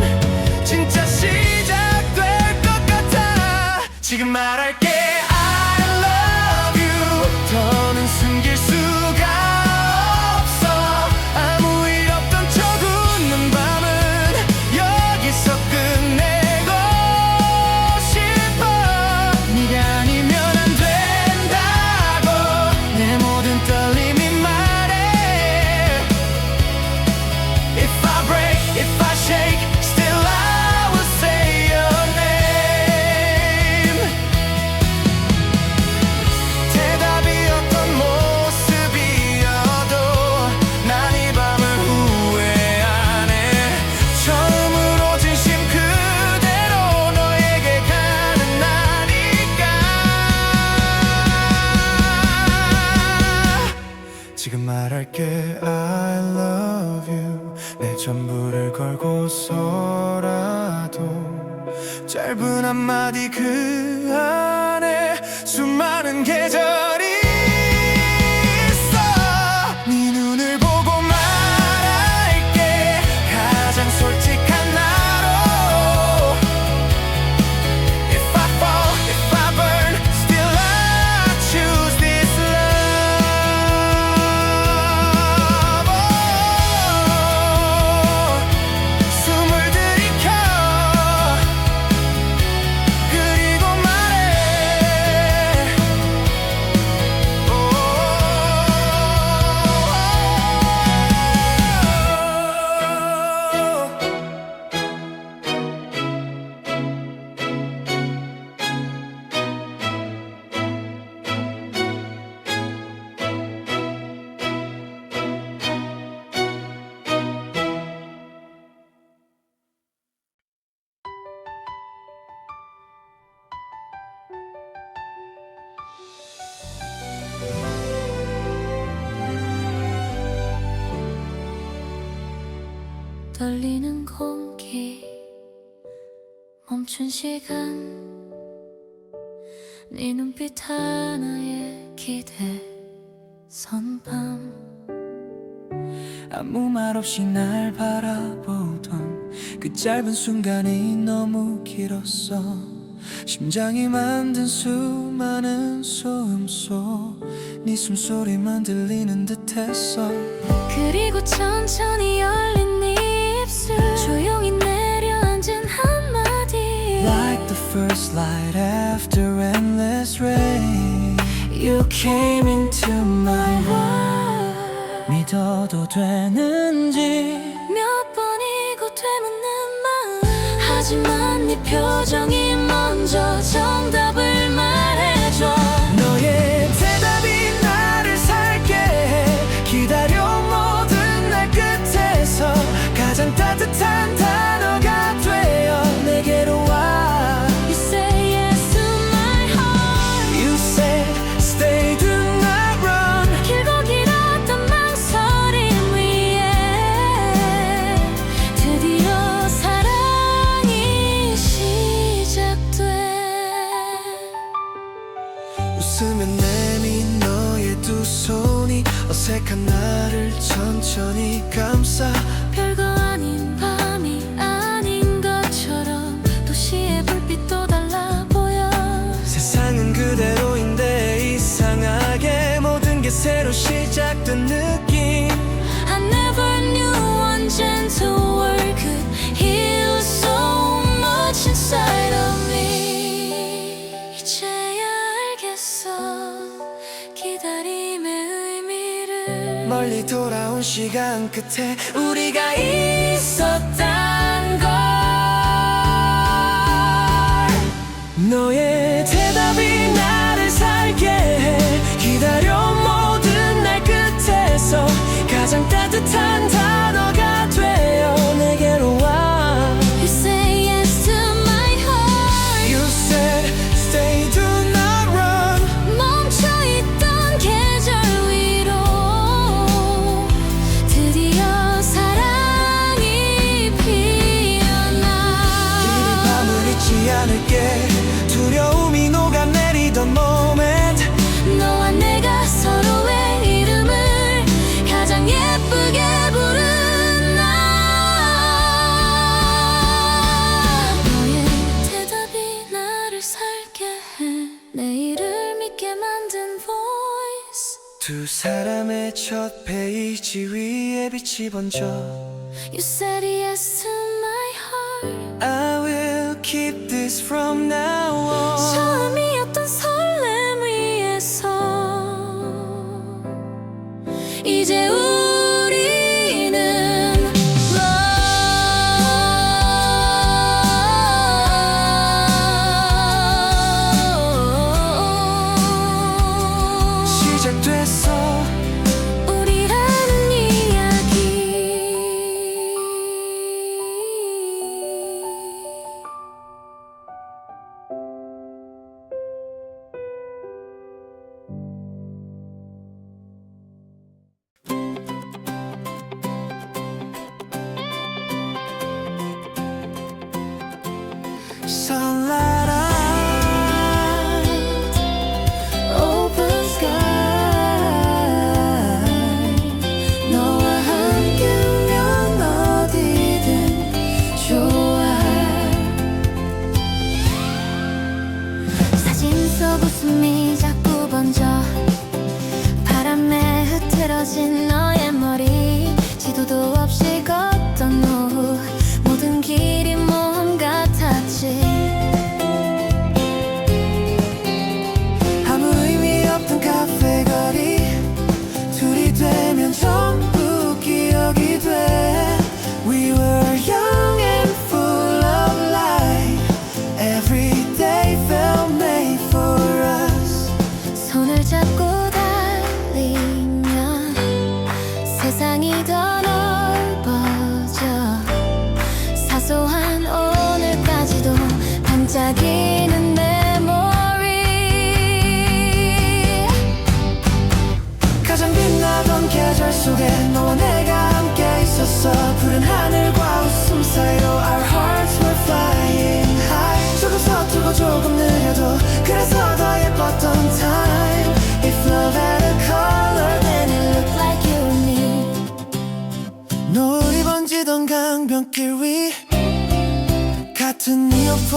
진짜 시작될 것 같아 지금 말할게 I love you 더는 숨길 수가 없어 아무 일 없던 척 웃는 밤은 여기서 끝내고 싶어 네가 아니면 안 된다고 내 모든 떨림이 말해 If I break, if I shake Still I will say your name 대답이 어떤 모습이어도 난 이 밤을 후회 안 해 처음으로 진심 그대로 너에게 가는 나니까 지금 말할게 I love you 내 전부를 걸고서라도 짧은 한마디 그 안에 수많은 계절이 있어 네 눈을 보고 말할게 가장 솔직한 나로 If I fall, if I burn Still I choose this love 숨을 들이켜 그리고 말해 떨리는 공기 멈춘 시간 네 눈빛 하나에 기대 선밤 아무 말 없이 날 바라보던 그 짧은 순간이 너무 길었어. 심장이 만든 수많은 소음소 네 숨소리만 들리는 듯했어. 그리고 천천히 열린 네 입술 조용히 내려앉은 한마디 Like the first light after endless rain, you came into my world. 믿어도 되는지 몇 번이고 되묻는 마음 하지만 네 표정이 먼저 정답을 말해줘 너의 대답이 나를 살게 해. 기다려 모든 날 끝에서 가장 따뜻한 단어가 되어 내게로 와. You say yes to my heart You said stay, do not run. 길고 길었던 망설임 위에 드디어 사랑이 시작돼 웃으며 내민 너의 두 손이 어색한 나를 천천히 감싸. 별거 아닌 밤이 아닌 것처럼 도시의 불빛도 달라 보여 세상은 그대로인데 이상하게 모든 게 새로 시작된 느낌. I never knew one gentle word could heal so much inside of me 이제야 알겠어 기다림의 의미를 멀리 돌아온 시간 끝에 우리가 있었단 걸. 너의 대답이 나를 살게 해. 기다려 모든 날 끝에서 가장 따뜻한 단어가 되어 내게로 와. You say yes to my heart You said stay, do not run. 멈춰있던 계절 위로 드디어 사랑이 피어나 이 밤을 잊지 않을게. 두려움이 녹아내리던 moment. 너와 내가 서로의 이름을 가장 예쁘게 부른 날 너의 대답이 나를 살게 해 내일을 믿게 만든 voice 두 사람의 첫 페이지 위에 빛이 번져. You said yes to my heart I will keep this from now on. 처음이었던 설렘 위에서 이제 우리는 시작됐어. 우리라는 이야기 Sunlight out, open sky. 너와 함께면 어디든 좋아. 사진 속 웃음이 자꾸 번져 바람에 흐트러진 너의 머리 지도도 없이 걷던 오후 모든 길이 모험 같았지 아무 의미 없던 카페 거리 둘이 되면 전부 기억이 돼. We were young and full of life. Every day felt made for us. 손을 잡고 달리면 세상이 더 넓어져 사소한 오늘까지도 반짝이는 메모리 가장 빛나던 계절 속에 너와 내가 함께 있었어. 푸른 하늘과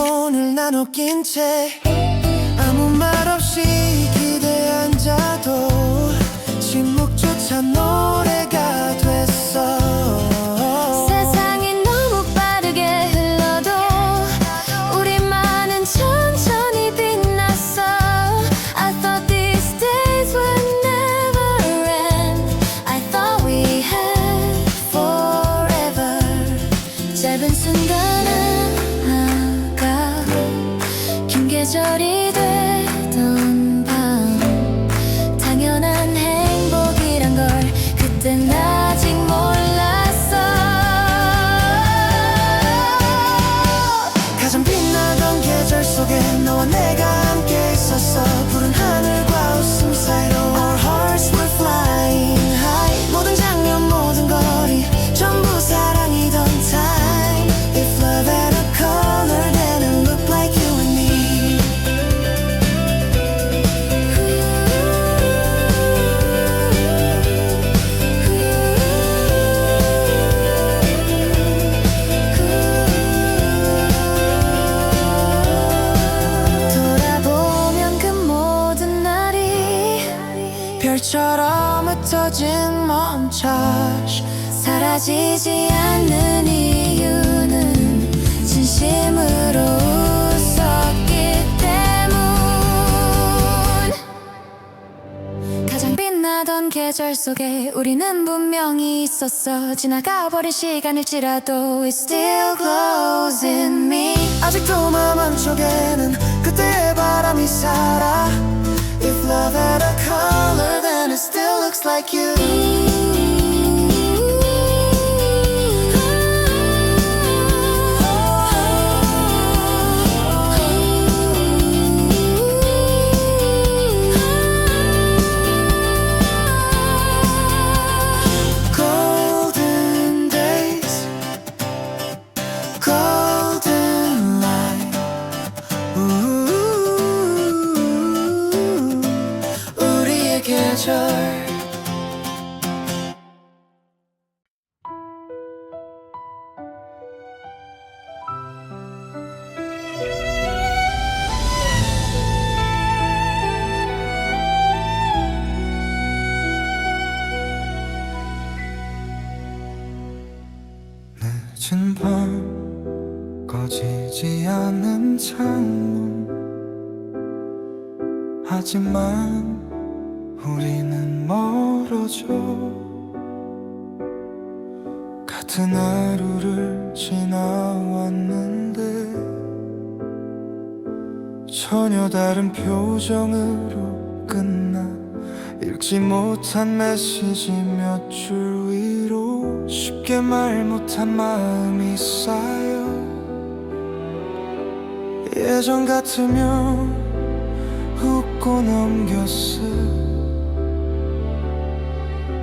손을 나눠 낀 채 아무 말 없이 기대에 앉아도 침묵조차 노래가 됐어. 세상이 너무 빠르게 흘러도 우리만은 천천히 빛났어. I thought these days would never end. I thought we had forever. 짧은 순간은 아까 긴 계절이 되던 밤 당연한 행복이란 걸 그땐 아직 몰랐어. 가장 빛나던 계절 속에 너와 내가 함께 있었어. 푸른 하늘과 웃음 사이로 Our hearts were flying high. 모든 장면 모든 거리 전부 사랑이던 time. If love had a color then it looked like you and me. 돌아보면 그 모든 날이 별처럼 흩어진 멈춰 사라지지 않는 이유는 진심으로 웃었기 때문. 가장 빛나던 계절 속에 우리는 분명히 있었어. 지나가버린 시간일지라도 It still glows in me. 아직도 마음 한쪽에는 그때의 바람이 살아. If love had a color then it still looks like you. Golden days, golden light. 우리의 계절. 늦은 밤 꺼지지 않은 창문 하지만 우리는 멀어져 같은 하루를 지나왔는데 전혀 다른 표정으로 끝나 읽지 못한 메시지 몇 줄 위로 쉽게 말 못한 마음이 쌓여 예전 같으면 웃고 넘겼을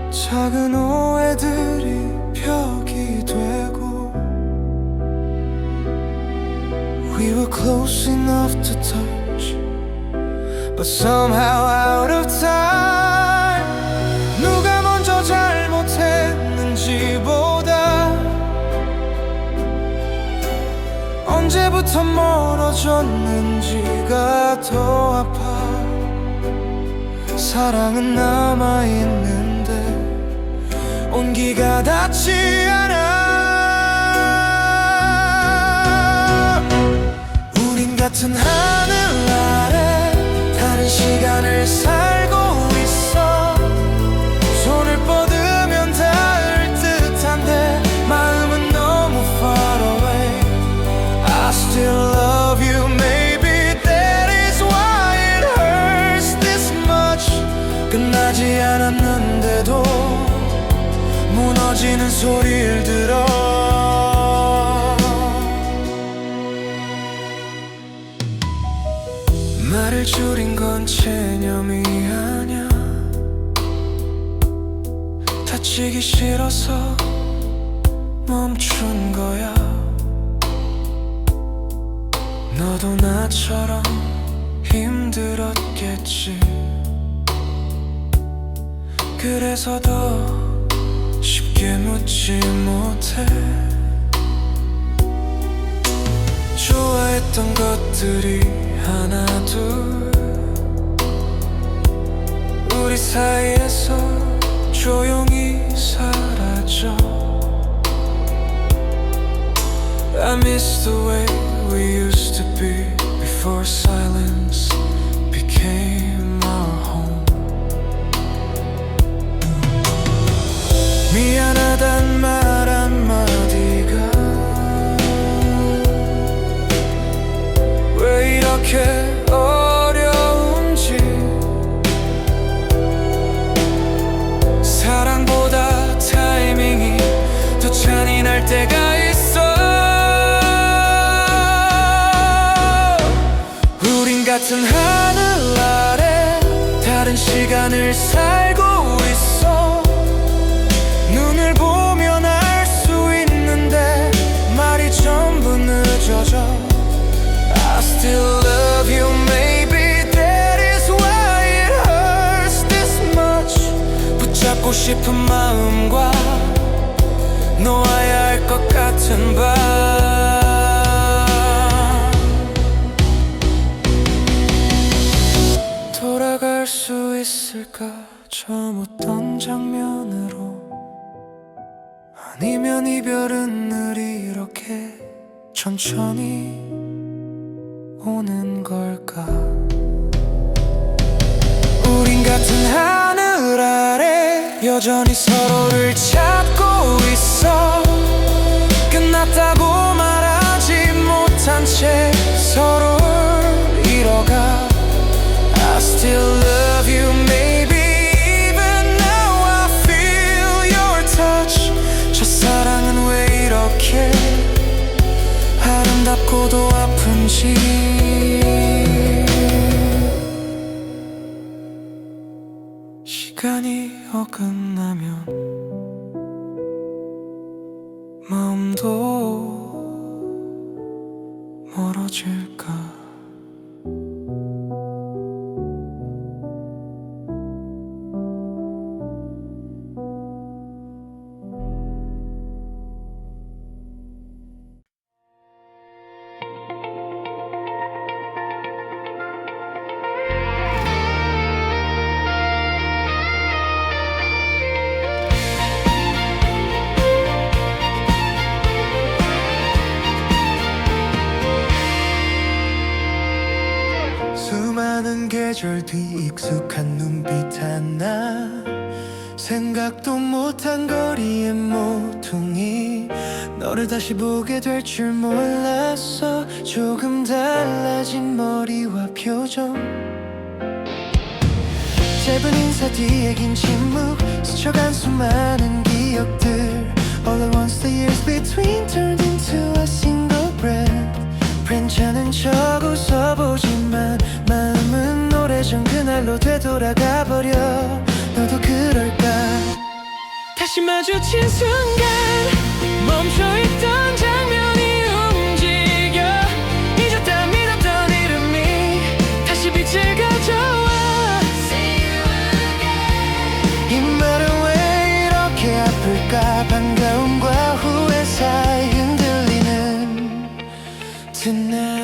작은 오해들이 벽이 되고 We were close enough to touch But somehow out of time 누가 먼저 잘못했는지보다 언제부터 멀어졌는지가 더 아파 사랑은 남아있는데 온기가 닿지 않아 우린 같은 하늘 아래 다른 시간을 살고 있어 손을 뻗으면 닿을 듯한데 마음은 너무 far away I still love you maybe that is why it hurts this much 끝나지 않았는데도 무너지는 소리를 들어 말을 줄인 건 체념이 아냐 다치기 싫어서 멈춘 거야 너도 나처럼 힘들었겠지 그래서 더 쉽게 묻지 못해 좋아요 좋아했던 것들이 하나 둘 우리 사이에서 조용히 사라져. I miss the way we used to be before silence became our home. 미안하단 말 한마디가 왜 이렇게 어려운지. 사랑보다 타이밍이 더 잔인할 때가 있어. 우린 같은 하늘 아래 다른 시간을 살고 있어. 눈을 보면 알 수 있는데 말이 전부 늦어져. I still love you, maybe that is why it hurts this much. 붙잡고 싶은 마음과 놓아야 할 것 같은 밤. 돌아갈 수 있을까 처음 웃던 장면으로. 아니면 이별은 늘 이렇게 천천히 오는 걸까. 우린 같은 하늘 아래 여전히 서로를 찾고 있어. 끝났다고 말하지 못한 채 서로를 잃어가. I still love you, maybe even now I feel your touch. 첫사랑은 왜 이렇게 아름답고도 아픈지. 시간이 어긋나면 마음도 멀어질까. 수많은 계절 뒤 익숙한 눈빛 하나. 생각도 못한 거리의 모퉁이. 너를 다시 보게 될 줄 몰랐어. 조금 달라진 머리와 표정. 짧은 인사 뒤에 긴 침묵. 스쳐간 수많은 기억들. All at once the years between turned into a single breath. 괜찮은 척 웃어보지만 마음은 오래전 그날로 되돌아가 버려. 너도 그럴까. 다시 마주친 순간 멈춰있던 장면이 움직여. 잊었다 믿었던 이름이 다시 빛을 가져와. 이 말은 왜 이렇게 아플까. 반가움과 후회 사이 흔들리는 tonight.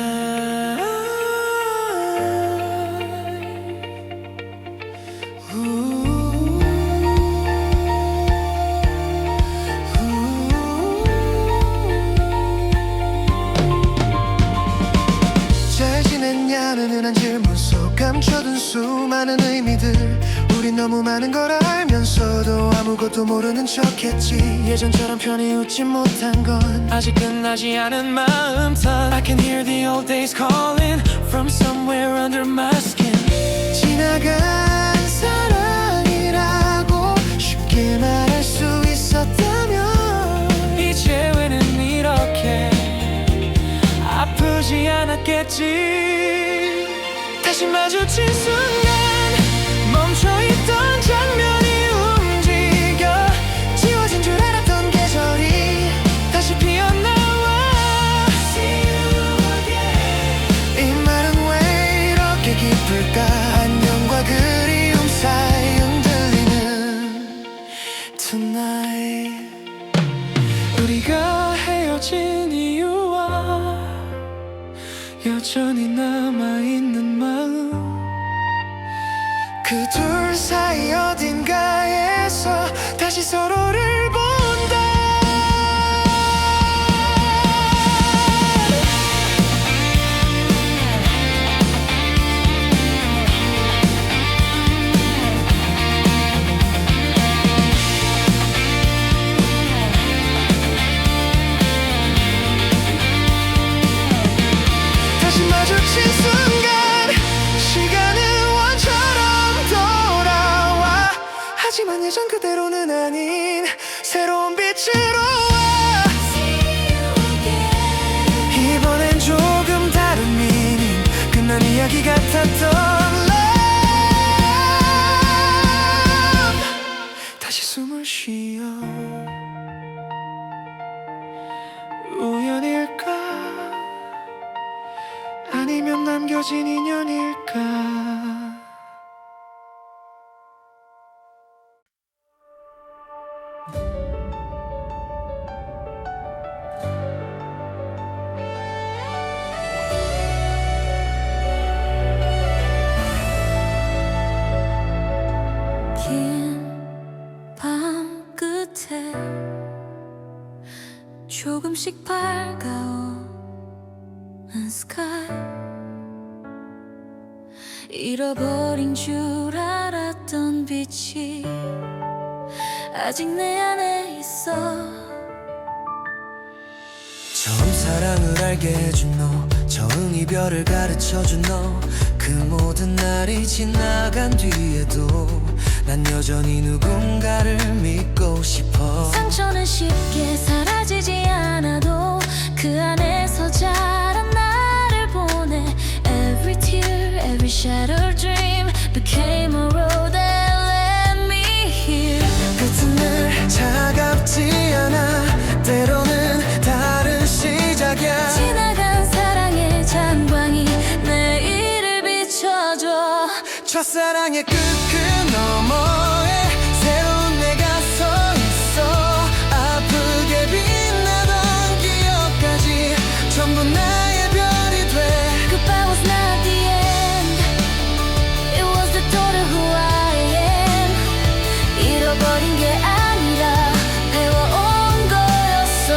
잘 지냈냐는 흔한 질문 속 감춰둔 수많은 의미들. 우린 너무 많은 걸 알면서도 아무것도 모르는 척했지. 예전처럼 편히 웃지 못한 건 아직 끝나지 않은 마음탄. I can hear the old days calling from somewhere under my skin. 지나간 사랑이라고 쉽게 말할 수 있었다면 이제 왜는 이렇게 아프지 않았겠지. 다시 마주친 순간 멈춰있던 장면이 움직여. 지워진 줄 알았던 계절이 다시 피어나와. 이 말은 왜 이렇게 기쁠까. 안녕과 그리움 사이 흔들리는 tonight. 우리가 헤어진 이유와 여전히 남아있는 마음 그 둘 사이 어딘가에서 다시 서로를 본다 다시 마주친 순간 시간은 원처럼 돌아와 하지만 예전 그대로는 아닌 새로운 빛으로 와 이번엔 조금 다른 미닝 끝난 이야기 같았던 love 다시 숨을 쉬어 우연일까 아니면 남겨진 인연일까 긴 밤 끝에 조금씩 밝아오는 sky 잃어버린 줄 알았던 빛이 아직 내 안에 있어 처음 사랑을 알게 해준 너 처음 이별을 가르쳐준 너 그 모든 날이 지나간 뒤에도 난 여전히 누군가를 믿고 싶어 상처는 쉽게 사라지지 않아도 그 안에서 자란 나를 보내 Every tear, every shattered dream became a road that led me here 끝은 늘 차갑지 않아 때로는 다른 시작이야 지나간 사랑의 잔광이 내일을 비춰줘 첫사랑의 끝 그 너머에 새로운 내가 서 있어 아프게 빛나던 기억까지 전부 나의 별이 돼 Goodbye was not the end It was the daughter who I am 잃어버린 게 아니라 배워온 거였어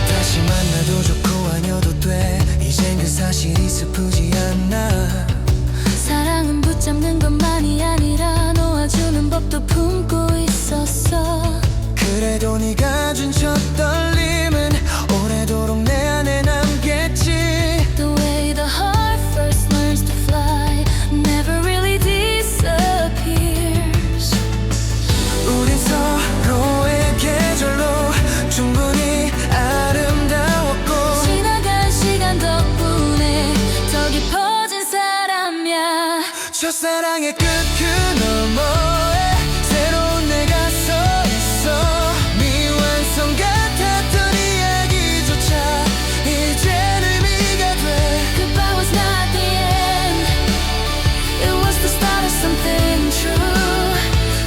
다시 만나도 좋고 아니어도 돼 이젠 그 사실이 슬프지 않아 사랑은 붙잡는 것만이 아니라 놓아주는 법도 품고 있었어 그래도 네가 준 첫 떨림은 오래도록 내 안에 남겠지 The way the heart first learns to fly Never really disappears 우린 서로의 계절로 충분히 아름다웠고 지나간 시간 덕분에 더 깊어진 사람이야 첫사랑의 끝 그 너머에 새로운 내가 서 있어 미완성 같았던 이야기조차 이젠 의미가 돼 Goodbye was not the end It was the start of something true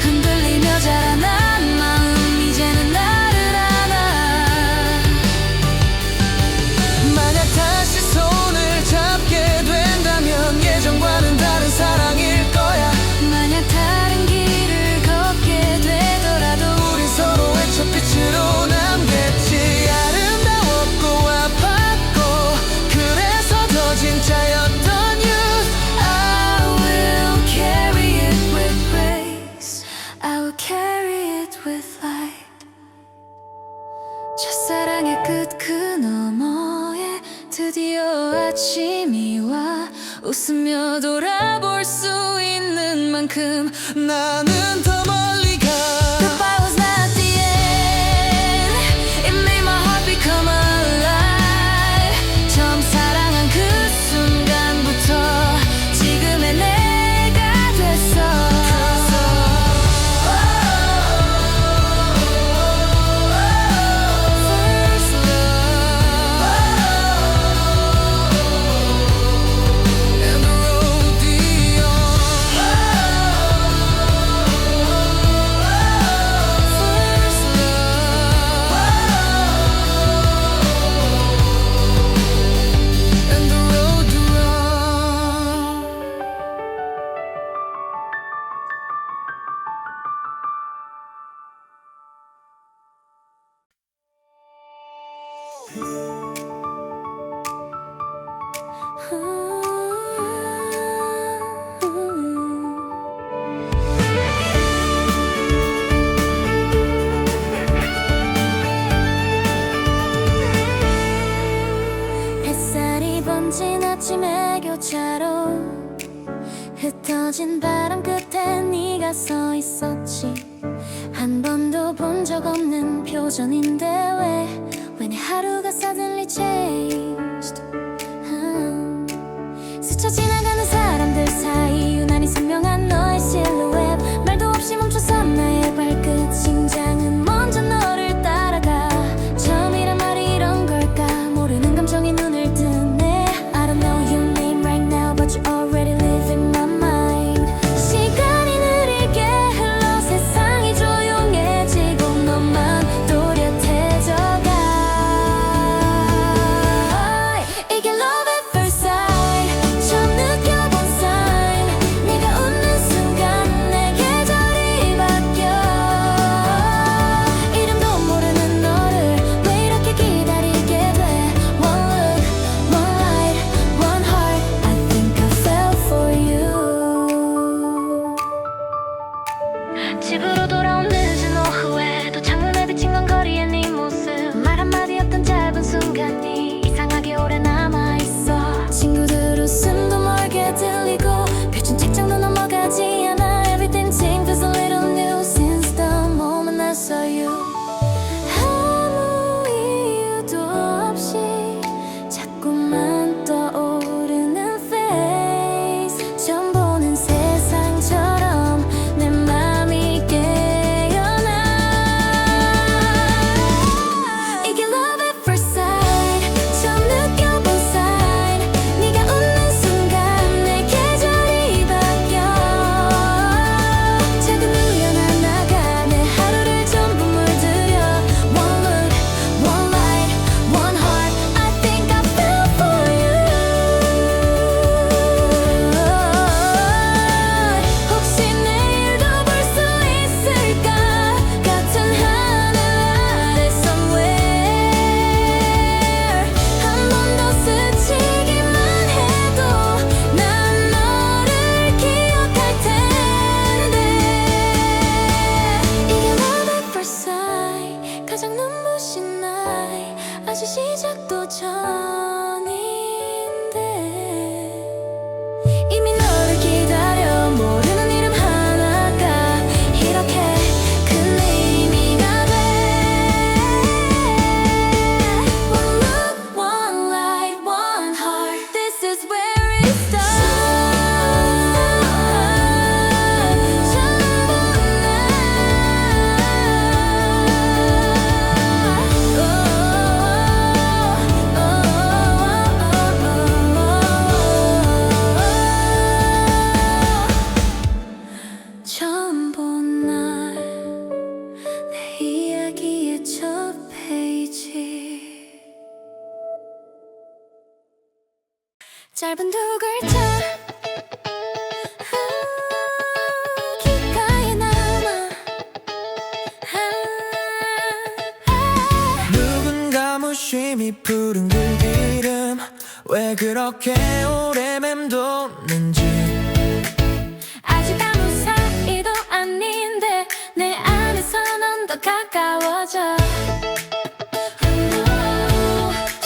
흔들리며 자라난 마음 이제는 나를 안아 만약 다시 손을 잡게 된다면 예전과는 다른 사랑일 거야 만약 다른 길을 걷게 되더라도 우린 서로의 첫 빛으로 남겠지 아름다웠고 아팠고 그래서 더 진짜였던 you I will carry it with grace I will carry it with light 첫사랑의 끝 그 너머에 드디어 아침이 와 웃으며 돌아볼 수 있는 만큼 나는 더 멀리 가 Goodbye was not the end It made my heart become alive 처음 사랑한 그 순간부터 지금의 내가 됐어 First love And the road beyond 번진 아침의 교차로 흩어진 바람 끝에 네가 서 있었지. 한 번도 본 적 없는 표정인데 왜 내 하루가 suddenly changed. 스쳐 지나가는 사람들 사이 유난히 선명한 너의 실루엣. 말도 없이 멈춰선 나의 발끝. 심장은 먼저 너를 따라가. 처음이란 말이 이런 걸까. 모르는 감정이 눈을 뜨네. I don't know your name right now but you already live in my mind. 시간이 느리게 흘러 세상이 조용해지고 너만 또렷해져가. 이게 love at first sight. 처음 느껴본 sign. 네가 웃는 순간 내 계절이 바뀌어. 이름도 모르는 너를 왜 이렇게 기다리게 돼. One look, one light, one heart. I think I fell for you. 집으로 돌아온 늦은 오후에도 창문에 비친 건 거리의 네 모습. 말 한마디였던 짧은 순간이 이상하게 오래 남아있어. 친구들 웃음도 멀게 들리고 펼친 책장도 넘어가지 않아. Everything feels a little new since the moment I saw you. 아무 이유도 없이 자꾸만 떠오르는 face. 처음 보는 세상처럼 내 맘이 깨어나. 이게 love at first sight. 처음 느껴본 sign. 네가 웃는 순간 내 계절이 바뀌어. 작은 우연 하나가 내 하루를 전부 물들여. One look, one light, one heart. I think I fell for you. 혹시 내일도 볼 수 있을까. 같은 하늘 아래 somewhere. 한 번 더 스치기만 해도 난 너를 기억할 텐데. 이게 love at first sight. 가장 눈부신 나이. 아직 시작도 전인데. 이미 너를 기다려. 모르는 이름 하나가 이렇게 큰 의미가 돼. One look, one light, one heart. This is where it starts. 처음 본 처음 본 날 내 이야기의 첫 페이지. 짧은 두 글자 귓가에 남아. 누군가 무심히 부른 그 이름 왜 그렇게 오래 맴도는지. 아직 아무 사이도 아닌데 내 안에서 넌 더 가까워져.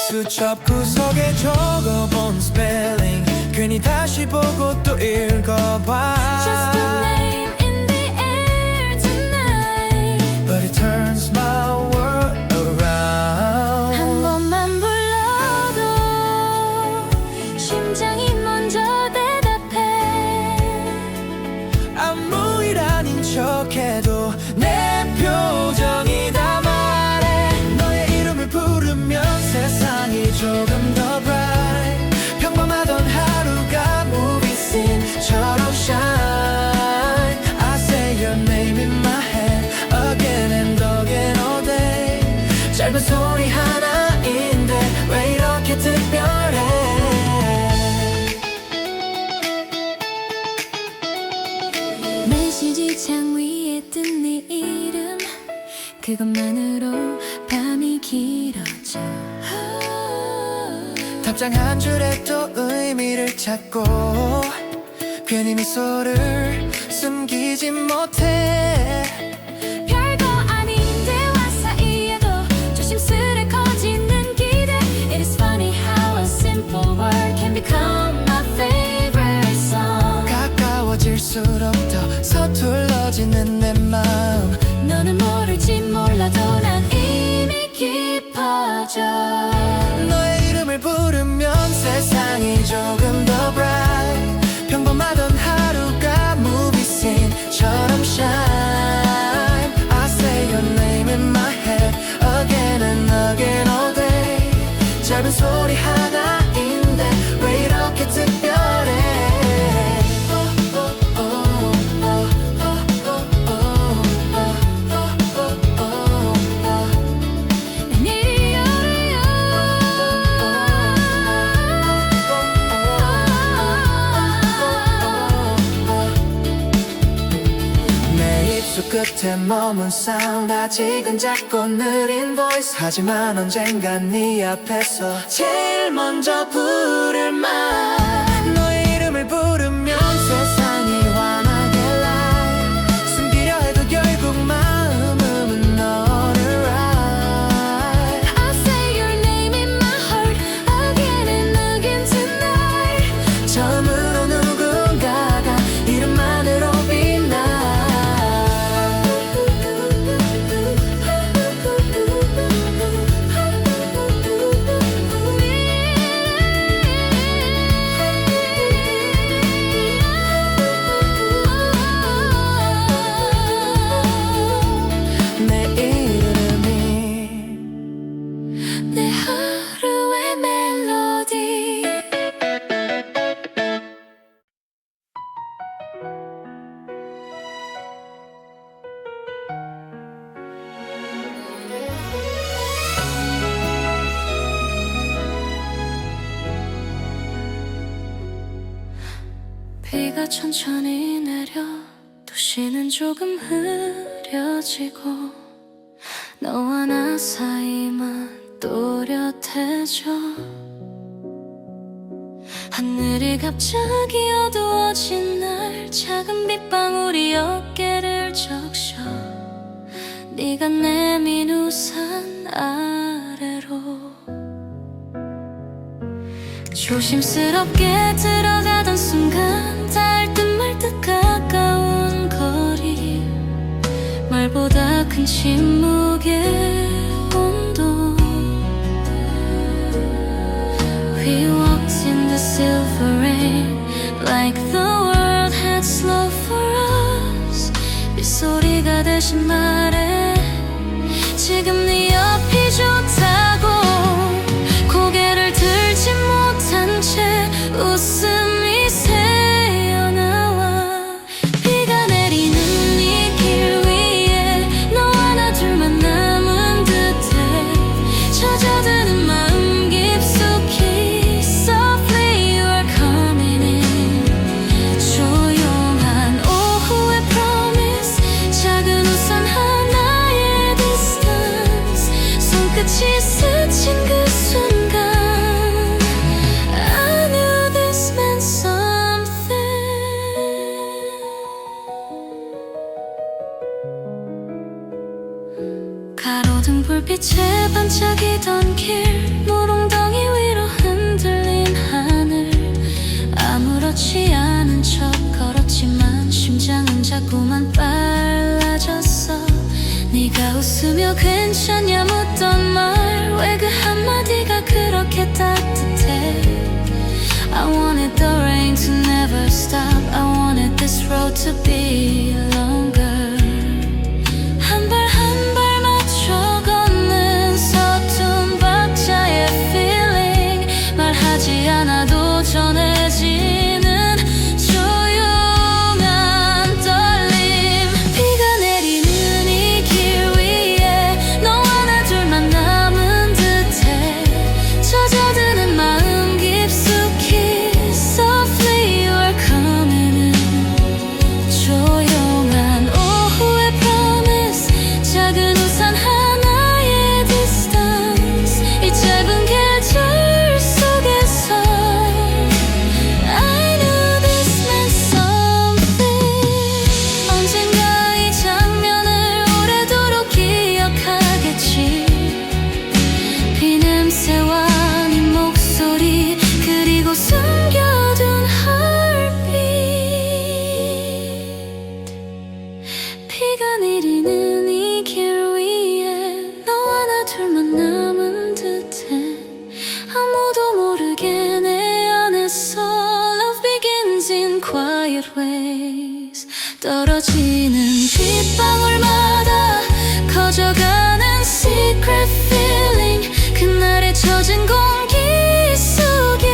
수첩 구석에 적어본 스펠링 괜히 다시 보고 또 읽어봐. Just a name in the air tonight. But it turns my world around. 한 번만 불러도 심장이 먼저 대답해. 아무 일 아닌 척해도 내 표정이 다 말해. 너의 이름을 부르면 세상이 조금 더 bright. 평범하던 하루가 movie scene처럼 shine. I say your name in my head again and again all day. 짧은 소리 하나인데 왜 이렇게 특별해. 메시지 창 위에 뜬 네 이름. 그것만으로 밤이 길어져. 답장 한 줄에 또 의미를 찾고 괜히 미소를 숨기지 못해. 별거 아닌 대화 사이에도 조심스레 커지는 기대. It is funny how a simple word 비춰줘. 너의 이름을 부르면 세상이 조금 더 bright. 평범하던 하루가 movie scene처럼 shine. I say your name in my head again and again all day. 짧은 소리 하나인데 왜 이렇게 특별해. 끝에 머문 sound 아직은 작고 느린 voice. 하지만 언젠간 네 앞에서 제일 먼저 부를 말. 너의 이름을 부르면 세상이 환하게 light. 숨기려 해도 결국 마음은 너를 right. I say your name in my heart again and again tonight. 처음으로 누군가가 이름만으로 빛나. 내 하루의 멜로디. 비가 천천히 내려 도시는 조금 흐려지고 너와 나 사이만 또렷해져. 하늘이 갑자기 어두워진 날 작은 빗방울이 어깨를 적셔. 네가 내민 우산 아래로 조심스럽게 들어가던 순간 닿을 듯 말 듯 가까운 거리. 말보다 큰 침묵의 온도. We walked in the silver rain like the world had slowed for us. 빗소리가 대신 말해 지금 네 옆이 좋다고. 고개를 들지 못한 채 웃음이 새어나와. 비가 내리는 이 길 위에 너와 나 둘만 남은 듯해. 젖어드는 마음 깊숙이 Softly you are coming in. 조용한 오후의 promise. 작은 우산 하나의 distance. 손끝이 스친 그 순간 I knew this meant something. 가로등 불빛에 반짝이던 길. 물웅덩이 위로 흔들린 하늘. 아무렇지 않은 척 걸었지만 심장은 자꾸만 빨라졌어. 네가 웃으며 괜찮냐 묻던 말. 왜 그 한마디가 그렇게 따뜻해. I wanted the rain to never stop. I wanted this road to be longer. 한 발 한 발 맞춰 걷는 서툰 박자의 feeling. 말하지 않아도 전해지는 조용한 떨림. 비가 내리는 이 길 위에 너와 나 둘만 남은 듯해. 젖어드는 마음 깊숙이 Softly you are coming in. 조용한 오후의 promise. 작은 우산 하나의 distance. 이 짧은 계절 속에서 떨어지는 빗방울마다 커져가는 secret feeling 그날의 젖은 공기 속에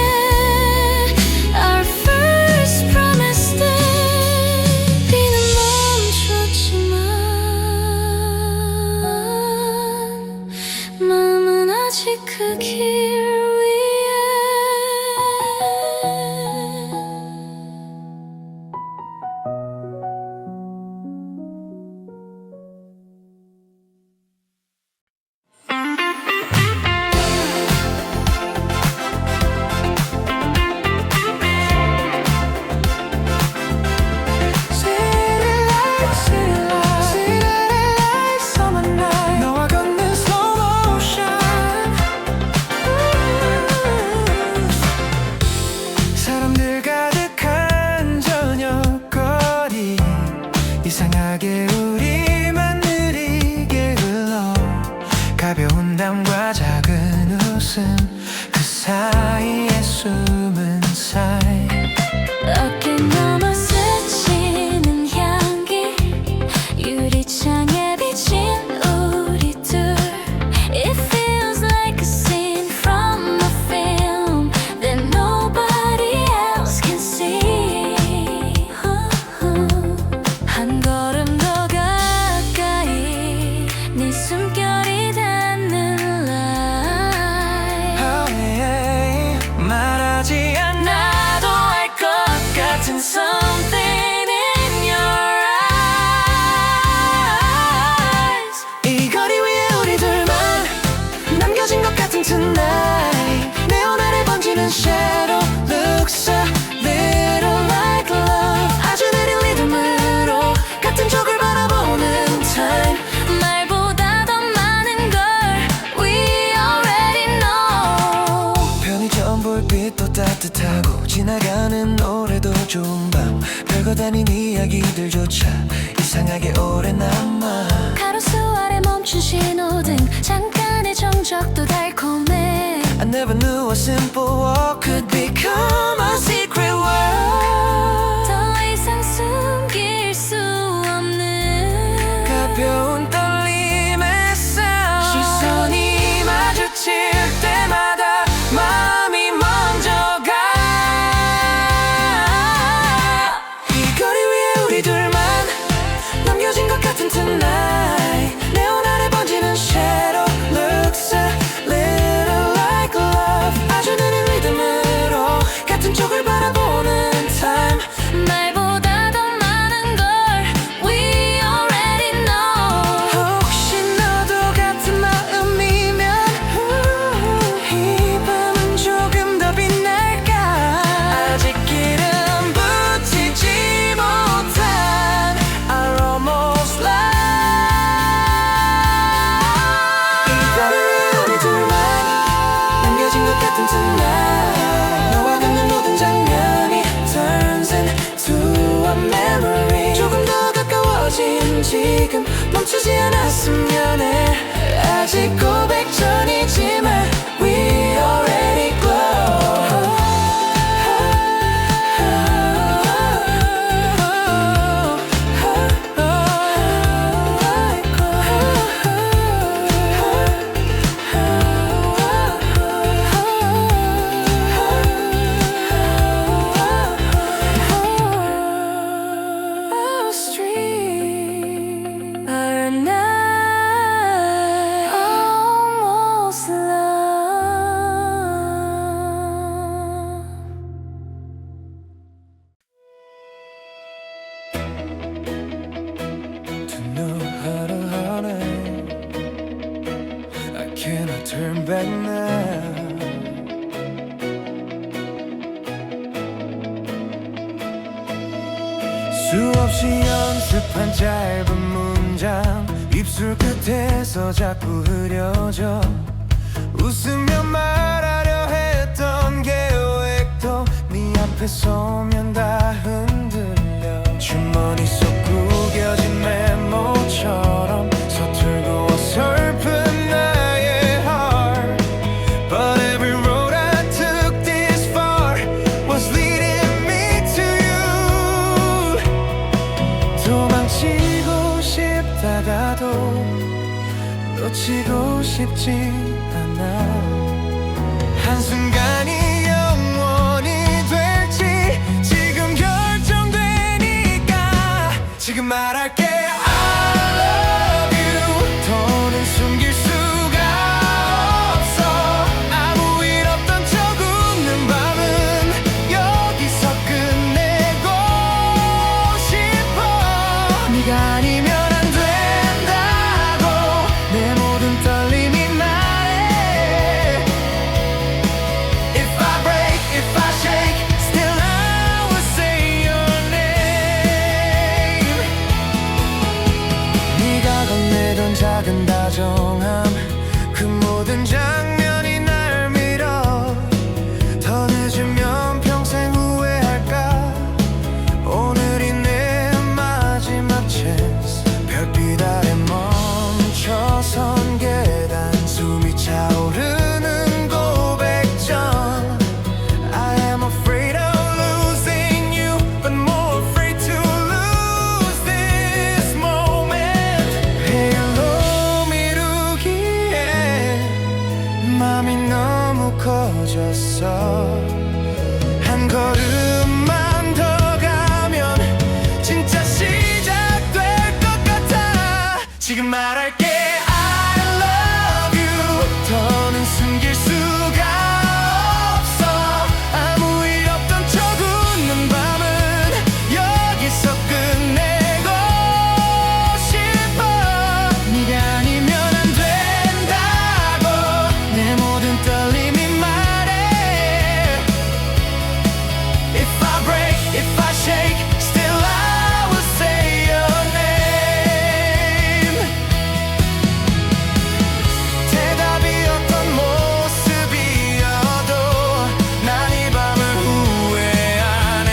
Our first promise day 비는 멈췄지만 마음은 아직 그 길 위에 너와 걷는 slow motion 사람들 가득한 저녁 거리 이상하게 우리만 느리게 흘러 가벼운 담과 작은 웃음 그 사이에 숨은 사이 어깨 넘어 스치는 향기 유리창에 비친 우리 둘 It feels like a scene from a film that nobody else can see 한 걸음 더 가까이 네 숨결이 닿는 light 말하지 않아도 알 것 같은 something in your eyes 이 거리 위에 우리 둘만 남겨진 것 같은 tonight 네온 아래 번지는 shadow looks a little like love 아주 느린 리듬으로 같은 쪽을 바라보는 time 말보다 더 많은 걸 we already know 편의점 불빛도 따뜻하고 지나가는 노래도 좋은 밤 별것 아닌 이야기들조차 이상하게 오래 남아 가로수 아래 멈춘 신호등 잠깐의 정적도 달콤해 I never knew a simple walk could become a secret world 더 이상 숨길 수 없는 가벼운 떨림의 sound 시선이 마주칠 때마다 마음이 먼저 가 이 거리 위에 우리 둘만 남겨진 것 같은 tonight 네온 아래 번지는 shadow looks a little like love 아주 느린 리듬으로 같은 쪽을 바라보는 time 말보다 더 많은 걸 we already know 혹시 너도 같은 마음이면 이 밤은 조금 더 빛날까 아직 기름 붙이지 못한 Our almost life 이 거리 위에 우리 둘만 남겨진 것 같은 tonight 너와 걷는 모든 장면이 turns into a memory 조금 더 가까워진 지금 멈추지 않았으면 해 아직 고백 전이지만 we already Our street our night almost love To know how to honor I cannot turn back now 수없이 연습한 짧은 문장 입술 끝에서 자꾸 흐려져 웃으며 말하려 했던 계획도 네 앞에 서면 다 흔들려 주머니 속 구겨진 메모처럼 서툴고 어설픈 나의 heart But every road I took this far was leading me to you 도망 같지 않아. 한순간이 영원히 될지 지금 결정되니까 지금 말할게. I love you. 더는 숨길 수가 없어. 아무 일 없던 척 웃는 밤은 여기서 끝내고 싶어. 네가 아니면 안 된다고 내 모든 떨림이 말해. If I break, if I shake, still I will say your name. 네가 건네던 작은 다정함, 그 모든 장면이 날 밀어. 더 늦으면 평생 후회할까. 오늘이 내 마지막 찬스. 별빛 아래 멈춰선 계단, 숨이 차오르는 고백전. I am afraid of losing you, but more afraid to lose this moment. 헬로 미루기에 맘이 너무 커졌어. 한 걸음만 더 가면 진짜 시작될 것 같아. 지금 말할게. I love you. 더는 숨길 수가 없어. 아무 일 없던 척 웃는 밤은 여기서 끝내고 싶어. 네가 아니면 안 된다고 내 모든 떨림이 말해. If I break, if I shake, still I will say your name. 대답이 어떤 모습이어도 난 이 밤을 후회 안 해.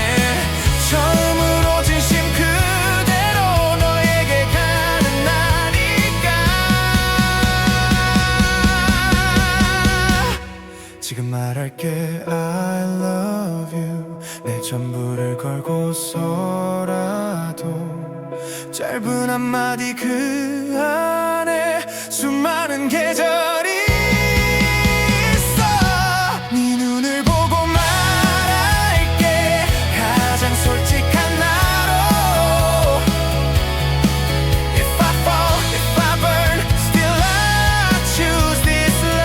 처음으로 진심 그대로 너에게 가는 나니까. 지금 말할게. I love you. 내 전부를 걸고서라도 짧은 한마디 그 안에 수많은 계절이 있어. 네 눈을 보고 말할게. 가장 솔직한 나로. If I fall, if I burn, still I choose this love.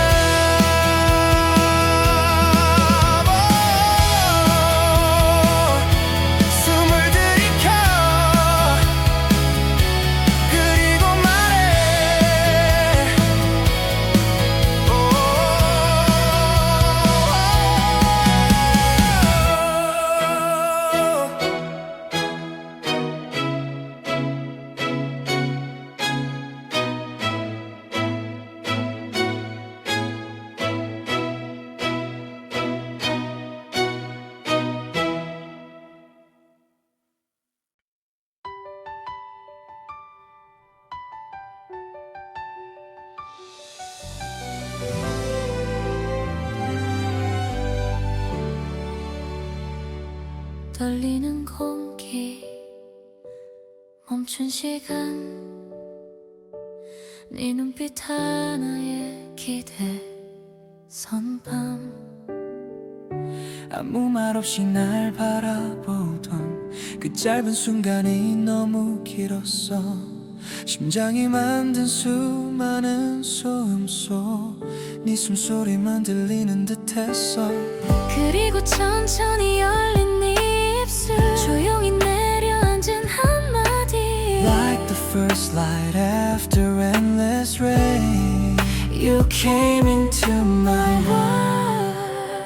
숨을 들이켜 그리고 말해. 떨리는 공기, 멈춘 시간, 네 눈빛 하나에 기대 선밤. 아무 말 없이 날 바라보던 그 짧은 순간이 너무 길었어. 심장이 만든 수많은 소음소, 네 숨소리만 들리는 듯했어. 그리고 천천히 열린 네 입술, 조용히 내려앉은 한마디. Like the first light after endless rain, you came into my world.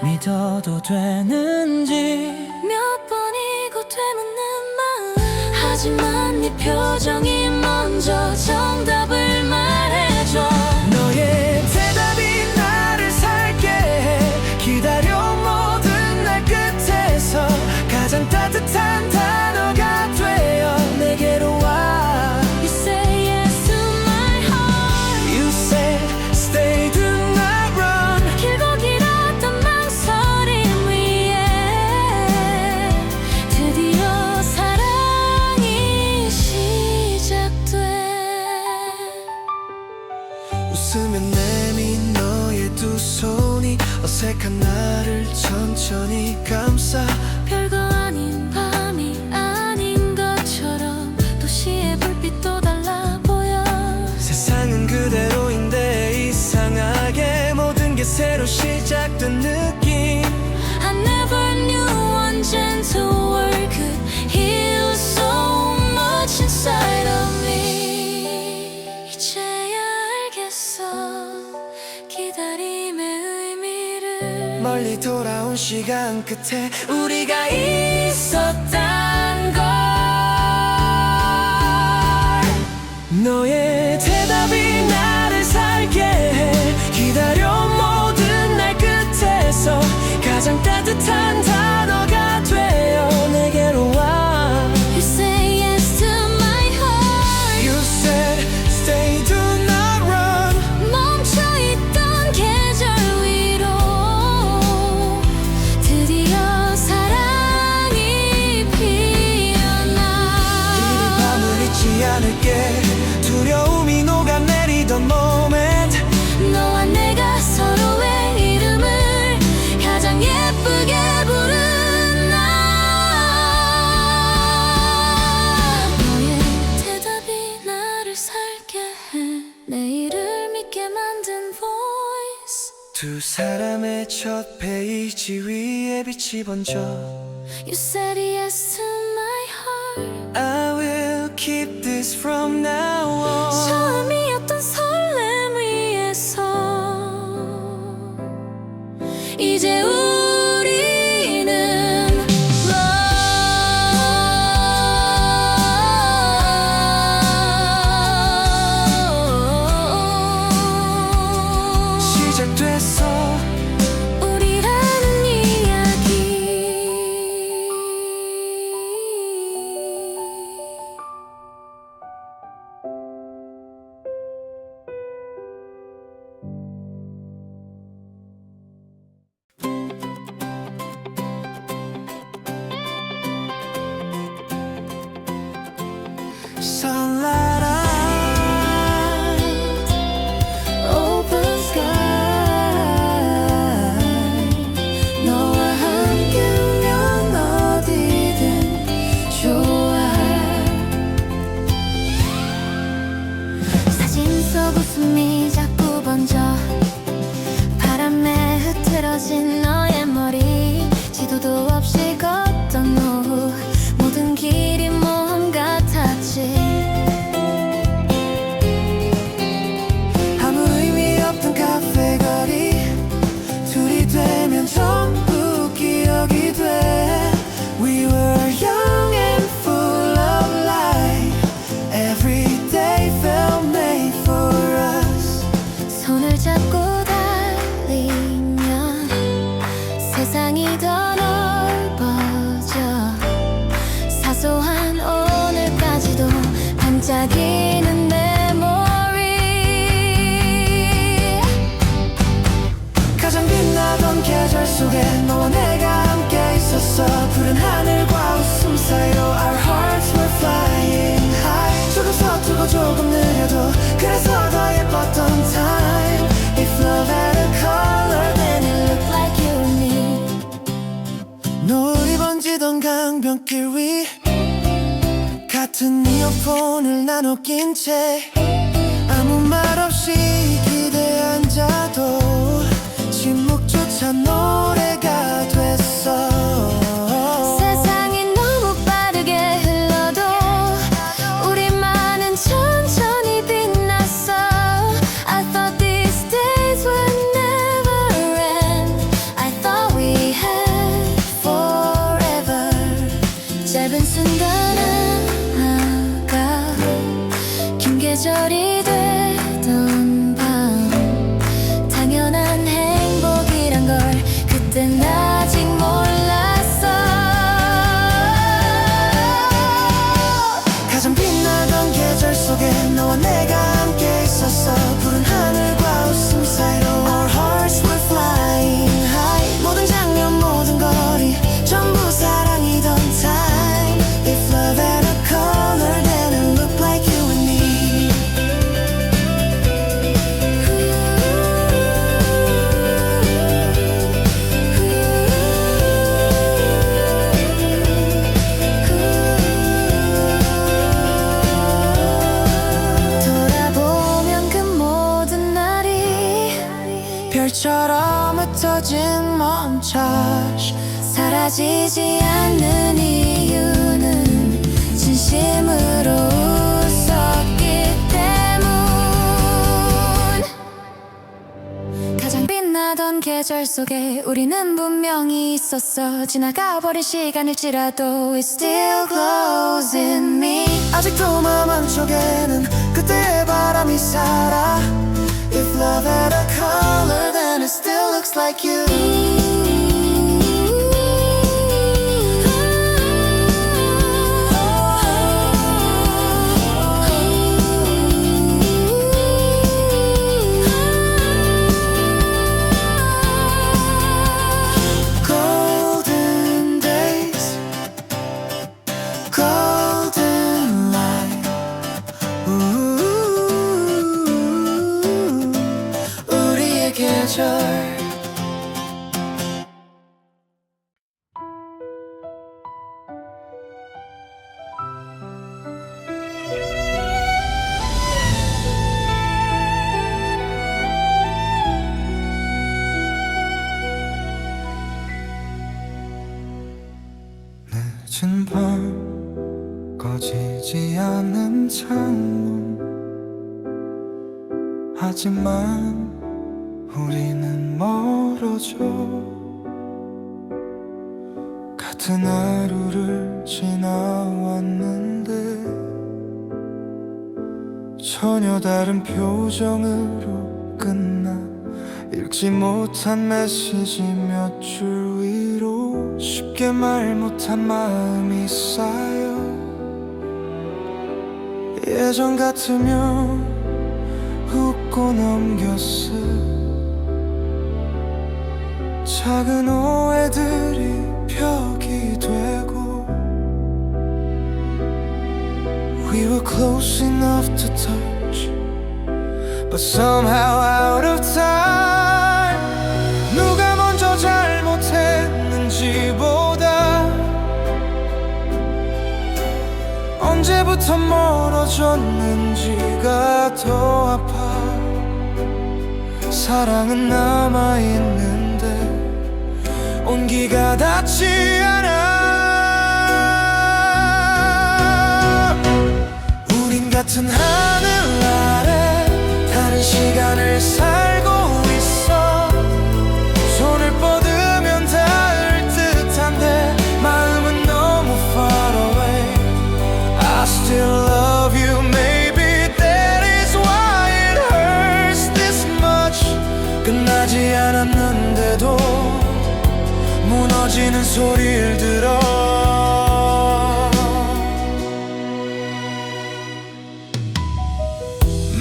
믿어도 되는지 몇 번이고 되묻는 마음. 하지만 네 표정이 먼저 정답을 말해줘. 너의 대답이 나를 살게 해. 기다려 모든 날 끝에서 가장 따뜻한 단어가 되어 내게로 와. You say yes to my heart. You said stay, do not run. 길고 길었던 망설임 위에 드디어 사랑이 시작돼. 새로 시작된 느낌. I never knew one gentle word could heal so much inside of me. 이제야 알겠어 기다림의 의미를. 멀리 돌아온 시간 끝에 우리가 있었단 걸. 너의 대답이 나를 살게 해. 기다려 모든 날 끝에서 가장 따뜻한 단어가 되어 내게로 와. You say yes to my heart. You said stay, do not run. 멈춰있던 계절 위로 드디어 사랑이 피어나. 이 밤을 잊지 않을게. 두려움이 녹아내리던 moment. 너와 내가 서로의 이름을 가장 예쁘게 부른 날. 너의 대답이 나를 살게 해. 내일을 믿게 만든 voice. 두 사람의 첫 페이지 위에 빛이 번져. You said yes to my heart. I will keep this from now on. 처음이었던 설렘 위에서 이제 우리는 시작됐어. 우리라는 이야기. Sunlight out, open sky. 너와 함께면 어디든 좋아. 사진 속 웃음이 자꾸 번져. 바람에 흐트러진 너의 머리. 지도도 없이 걷던 오후 모든 길이 모험 같았지. 아무 의미 없던 카페 거리. 둘이 되면 전부 기억이 돼. We were young and full of life. Every day felt made for us. 손을 잡고 달리면 세상이 더 넓어져. 사소한 오늘까지도 반짝이는 메모리. 가장 빛나던 계절 속에 너와 내가 함께 있었어. 푸른 하늘과 웃음 사이로 our hearts were flying high. 조금 서투고 조금 느려도 그래서 더 예뻤던 time. If love had a color then it looked like you and me. 노을이 번지던 강변길 위 같은 이어폰을 나눠 낀 채 아무 말 없이 기대에 앉아도 침묵조차 노래가 됐어. 세상이 너무 빠르게 흘러도 우리만은 천천히 빛났어. I thought these days would never end. I thought we had forever. 짧은 순간은 아가 긴 계절이 되던 밤. 당연한 행복이란 걸 그땐 아직 몰랐어. 가장 빛나던 계절 속에 너와 내가 함께 있었어. 푸른 하늘과 웃음 사이로 our hearts were flying high. 모든 장면 모든 거리 전부 사랑이던 time. If love 빠지지 않는 이유는 진심으로 웃었기 때문. 가장 빛나던 계절 속에 우리는 분명히 있었어. 지나가버린 시간일지라도 It still glows in me. 아직도 마음 한쪽에는 그때의 바람이 살아. If love had a color then it still looks like you. Golden days, golden light. 우리의 계절. 늦은 밤 꺼지지 않은 창문, 하지만 우리는 멀어져. 같은 하루를 지나왔는데 전혀 다른 표정으로 끝나. 읽지 못한 메시지 몇 줄 위로 쉽게 말 못한 마음이 쌓여. 예전 같으면 웃고 넘겼을 작은 오해들이 벽이 되고. We were close enough to touch, but somehow out of time. 누가 먼저 잘못했는지보다 언제부터 멀어졌는지가 더 아파. 사랑은 남아있는데 온기가 닿지 않아. 우린 같은 하늘 아래 다른 시간을 살고 있어. 손을 뻗으면 닿을 듯한데 마음은 너무 far away. I still love you, maybe that is why it hurts this much. 끝나지 않았는데도 무너지는 소리를 들어.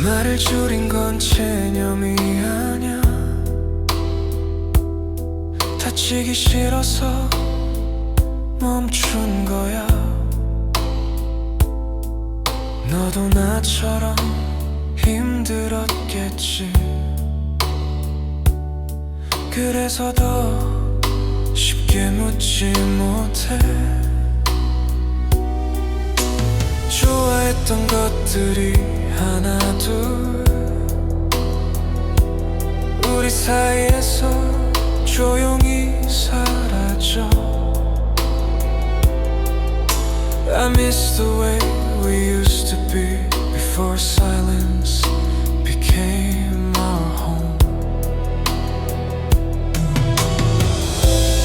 말을 줄인 건 체념이 아냐. 다치기 싫어서 멈춘 거야. 너도 나처럼 힘들었겠지. 그래서 더 쉽게 묻지 못해. 좋아했던 것들이 하나 둘 우리 사이에서 조용히 사라져. I miss the way we used to be before silence became our home.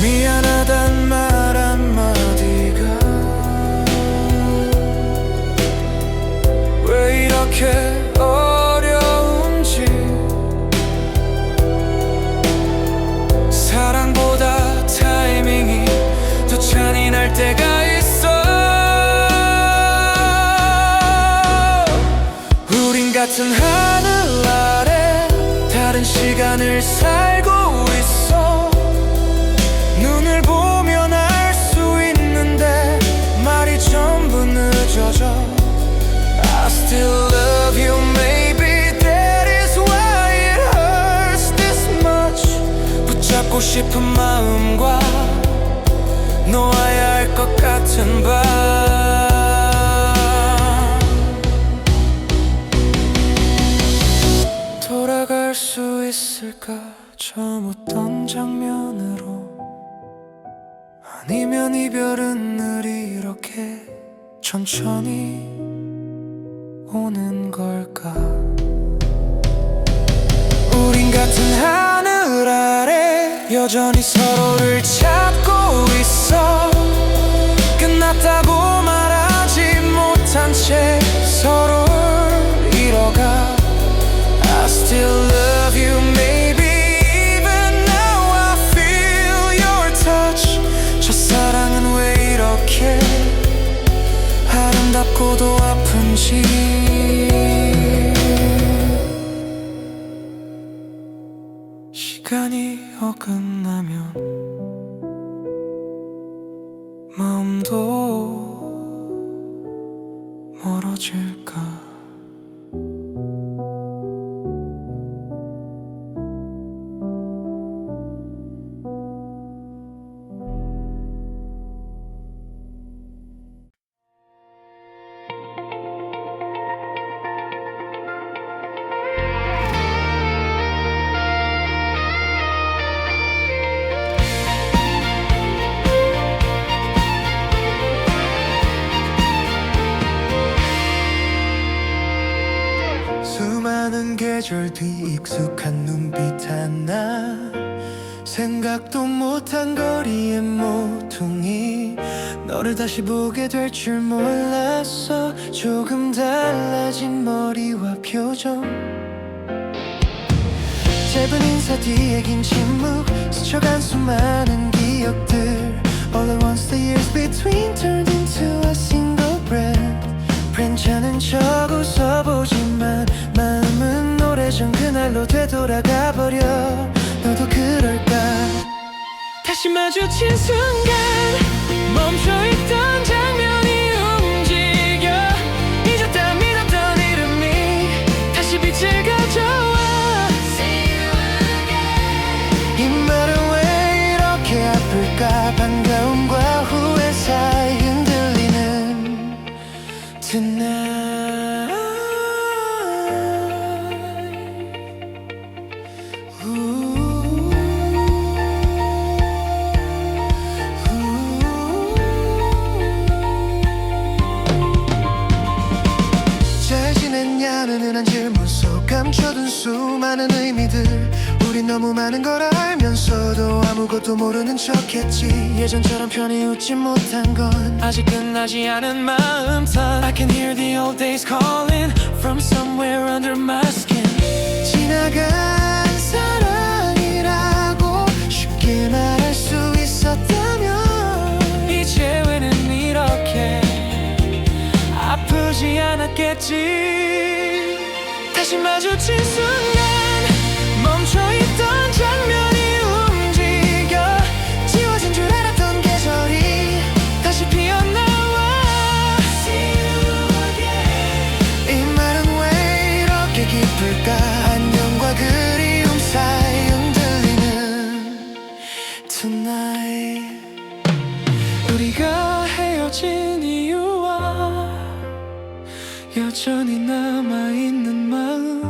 미안하단 말 한마디가 왜 이렇게 어려운지. 사랑보다 타이밍이 더 잔인할 때가 있어. 우린 같은 하늘 아래 다른 시간을 살고 있어. 눈을 보면 알 수 있는데 말이 전부 늦어져. I still love you, maybe that is why it hurts this much. 붙잡고 싶은 마음과 놓아야 할 것 같은 밤. 돌아갈 수 있을까 저 묻던 장면으로. 아니면 이별은 늘 이렇게 천천히 오는 걸까? 우린 같은 하늘 아래 여전히 서로를 찾고 있어. 끝났다고 말하지 못한 채 서로를 잃어가. I still love you maybe even now I feel your touch. 첫사랑은 왜 이렇게 아름답고도 아픈지. 시간이 어긋나면 마음도 멀어질까? 수많은 계절 뒤 익숙한 눈빛 하나, 생각도 못한 거리의 모퉁이. 너를 다시 보게 될 줄 몰랐어. 조금 달라진 머리와 표정, 짧은 인사 뒤에 긴 침묵, 스쳐간 수많은 기억들. All at once the years between turned into a single breath. 괜찮은 척 웃어보지만 마음은 오래전 그날로 되돌아가 버려. 너도 그럴까? 다시 마주친 순간 멈춰있던 장면이 움직여. 잊었다 믿었던 이름이 다시 빛을 가져와. 이 말은 왜 이렇게 아플까? 반가움과 후회 사이 흔들리는 tonight. 잘 지냈냐는 은한 질문 속 감춰둔 수많은 의미들. 우린 너무 많은 걸 알면서도 아무것도 모르는 척했지. 예전처럼 편히 웃지 못한 건 아직 끝나지 않은 마음탄. I can hear the old days calling from somewhere under my skin. 지나간 사랑이라고 쉽게 말할 수 있었다면 이제 왜는 이렇게 아프지 않았겠지. 다시 마주친 순간 멈춰있던 장면이 움직여. 지워진 줄 알았던 계절이 다시 피어나와. 이 말은 왜 이렇게 기쁠까? 안녕과 그리움 사이 흔들리는 tonight. 우리가 헤어진 이유와 여전히 남아있는 마음,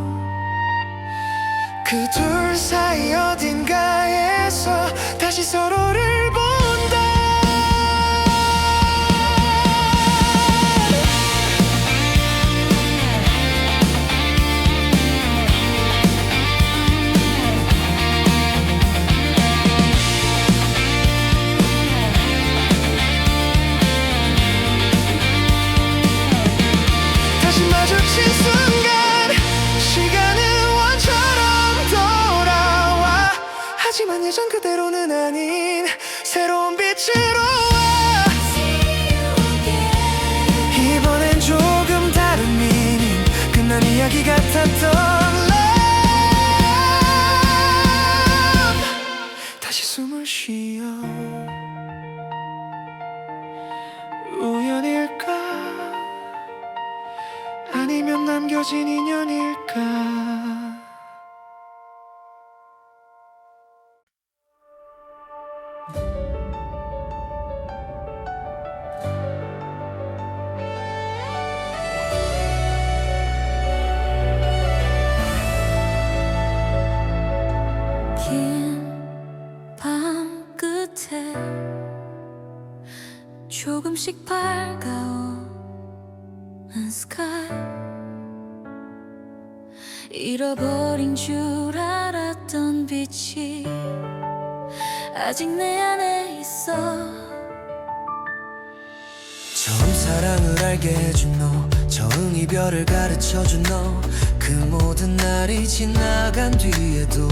그 둘 사이 어딘가에서 다시 서로를 본다. 다시 마주친 순간 시간은 원처럼 돌아와. 하지만 예전 그대로는 아닌 새로운 빛으로 와. 이번엔 조금 다른 미닝, 끝난 이야기 같았던 love. 다시 숨을 쉬어. 우연일까? 아니면 남겨진 인연일까? 긴 밤 끝에 조금씩 밝아오는 sky 잃어버린 줄 알았던 빛이 아직 내 안에 있어 처음 사랑을 알게 해준 너 처음 이별을 가르쳐준 너 그 모든 날이 지나간 뒤에도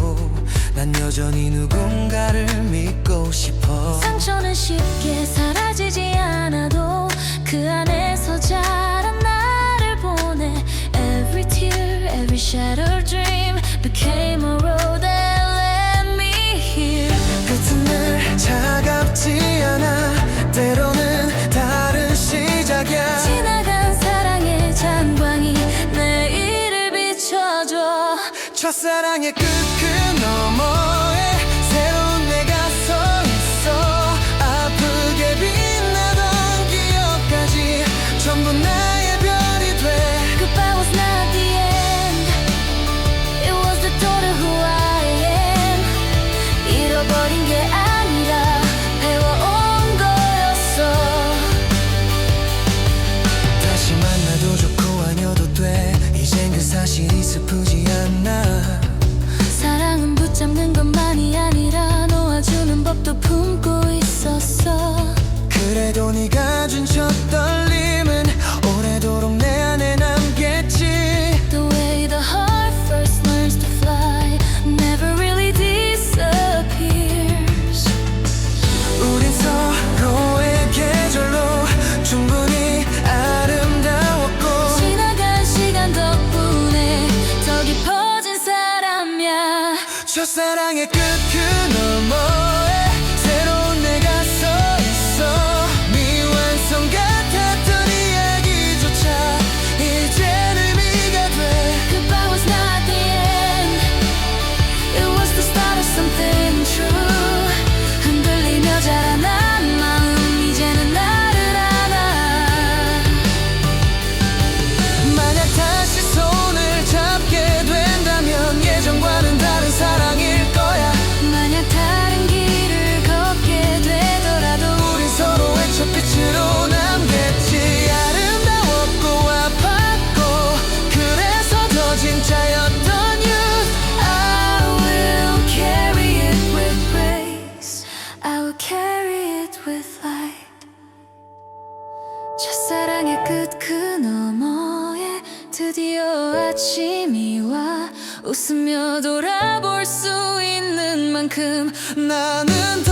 난 여전히 누군가를 믿고 싶어 상처는 쉽게 사라지지 않아도 그 안에서 자란 나를 보내 Every tear, every shattered dream became a road that led me here 끝은 늘 차갑지 않아 때로는 다른 시작이야 지나간 사랑의 잔광이 내일을 비춰줘 첫사랑의 끝 그 너머에 새로운 내가 서 있어 아프게 빛나던 기억까지 전부 나의 별이 돼 Goodbye was not the end It was the door to who I am 잃어버린 게 아니라 배워온 거였어 다시 만나도 좋고 아니어도 돼 이젠 그 사실이 슬프지 않아 사랑은 붙잡는 것만이 아니라 놓아주는 법도 품고 있었어 그래도 네가 준 첫 떨림은 오래도록 내 안에 남겠지 The way the heart first learns to fly Never really disappears 우린 서로의 계절로 충분히 아름다웠고 지나간 시간 덕분에 더 깊어진 사람이야 첫사랑의 끝 그 너머에 새로운 내가 서 있어 미완성 같았던 이야기조차 이젠 의미가 돼 Goodbye was not the end It was the start of something true 흔들리며 자라난 마음 이제는 나를 안아 만약 다시 손을 잡게 된다면 예전과는 다른 사랑일 거야 만약 다른 길을 걷게 되더라도 우린 서로의 첫 빛으로 남겠지 아름다웠고 아팠고 그래서 더 진짜였던 youth I will carry it with grace I will carry it with light 첫사랑의 끝 그 너머에 드디어 아침이 와 웃으며 돌아볼 수 있는 만큼 나는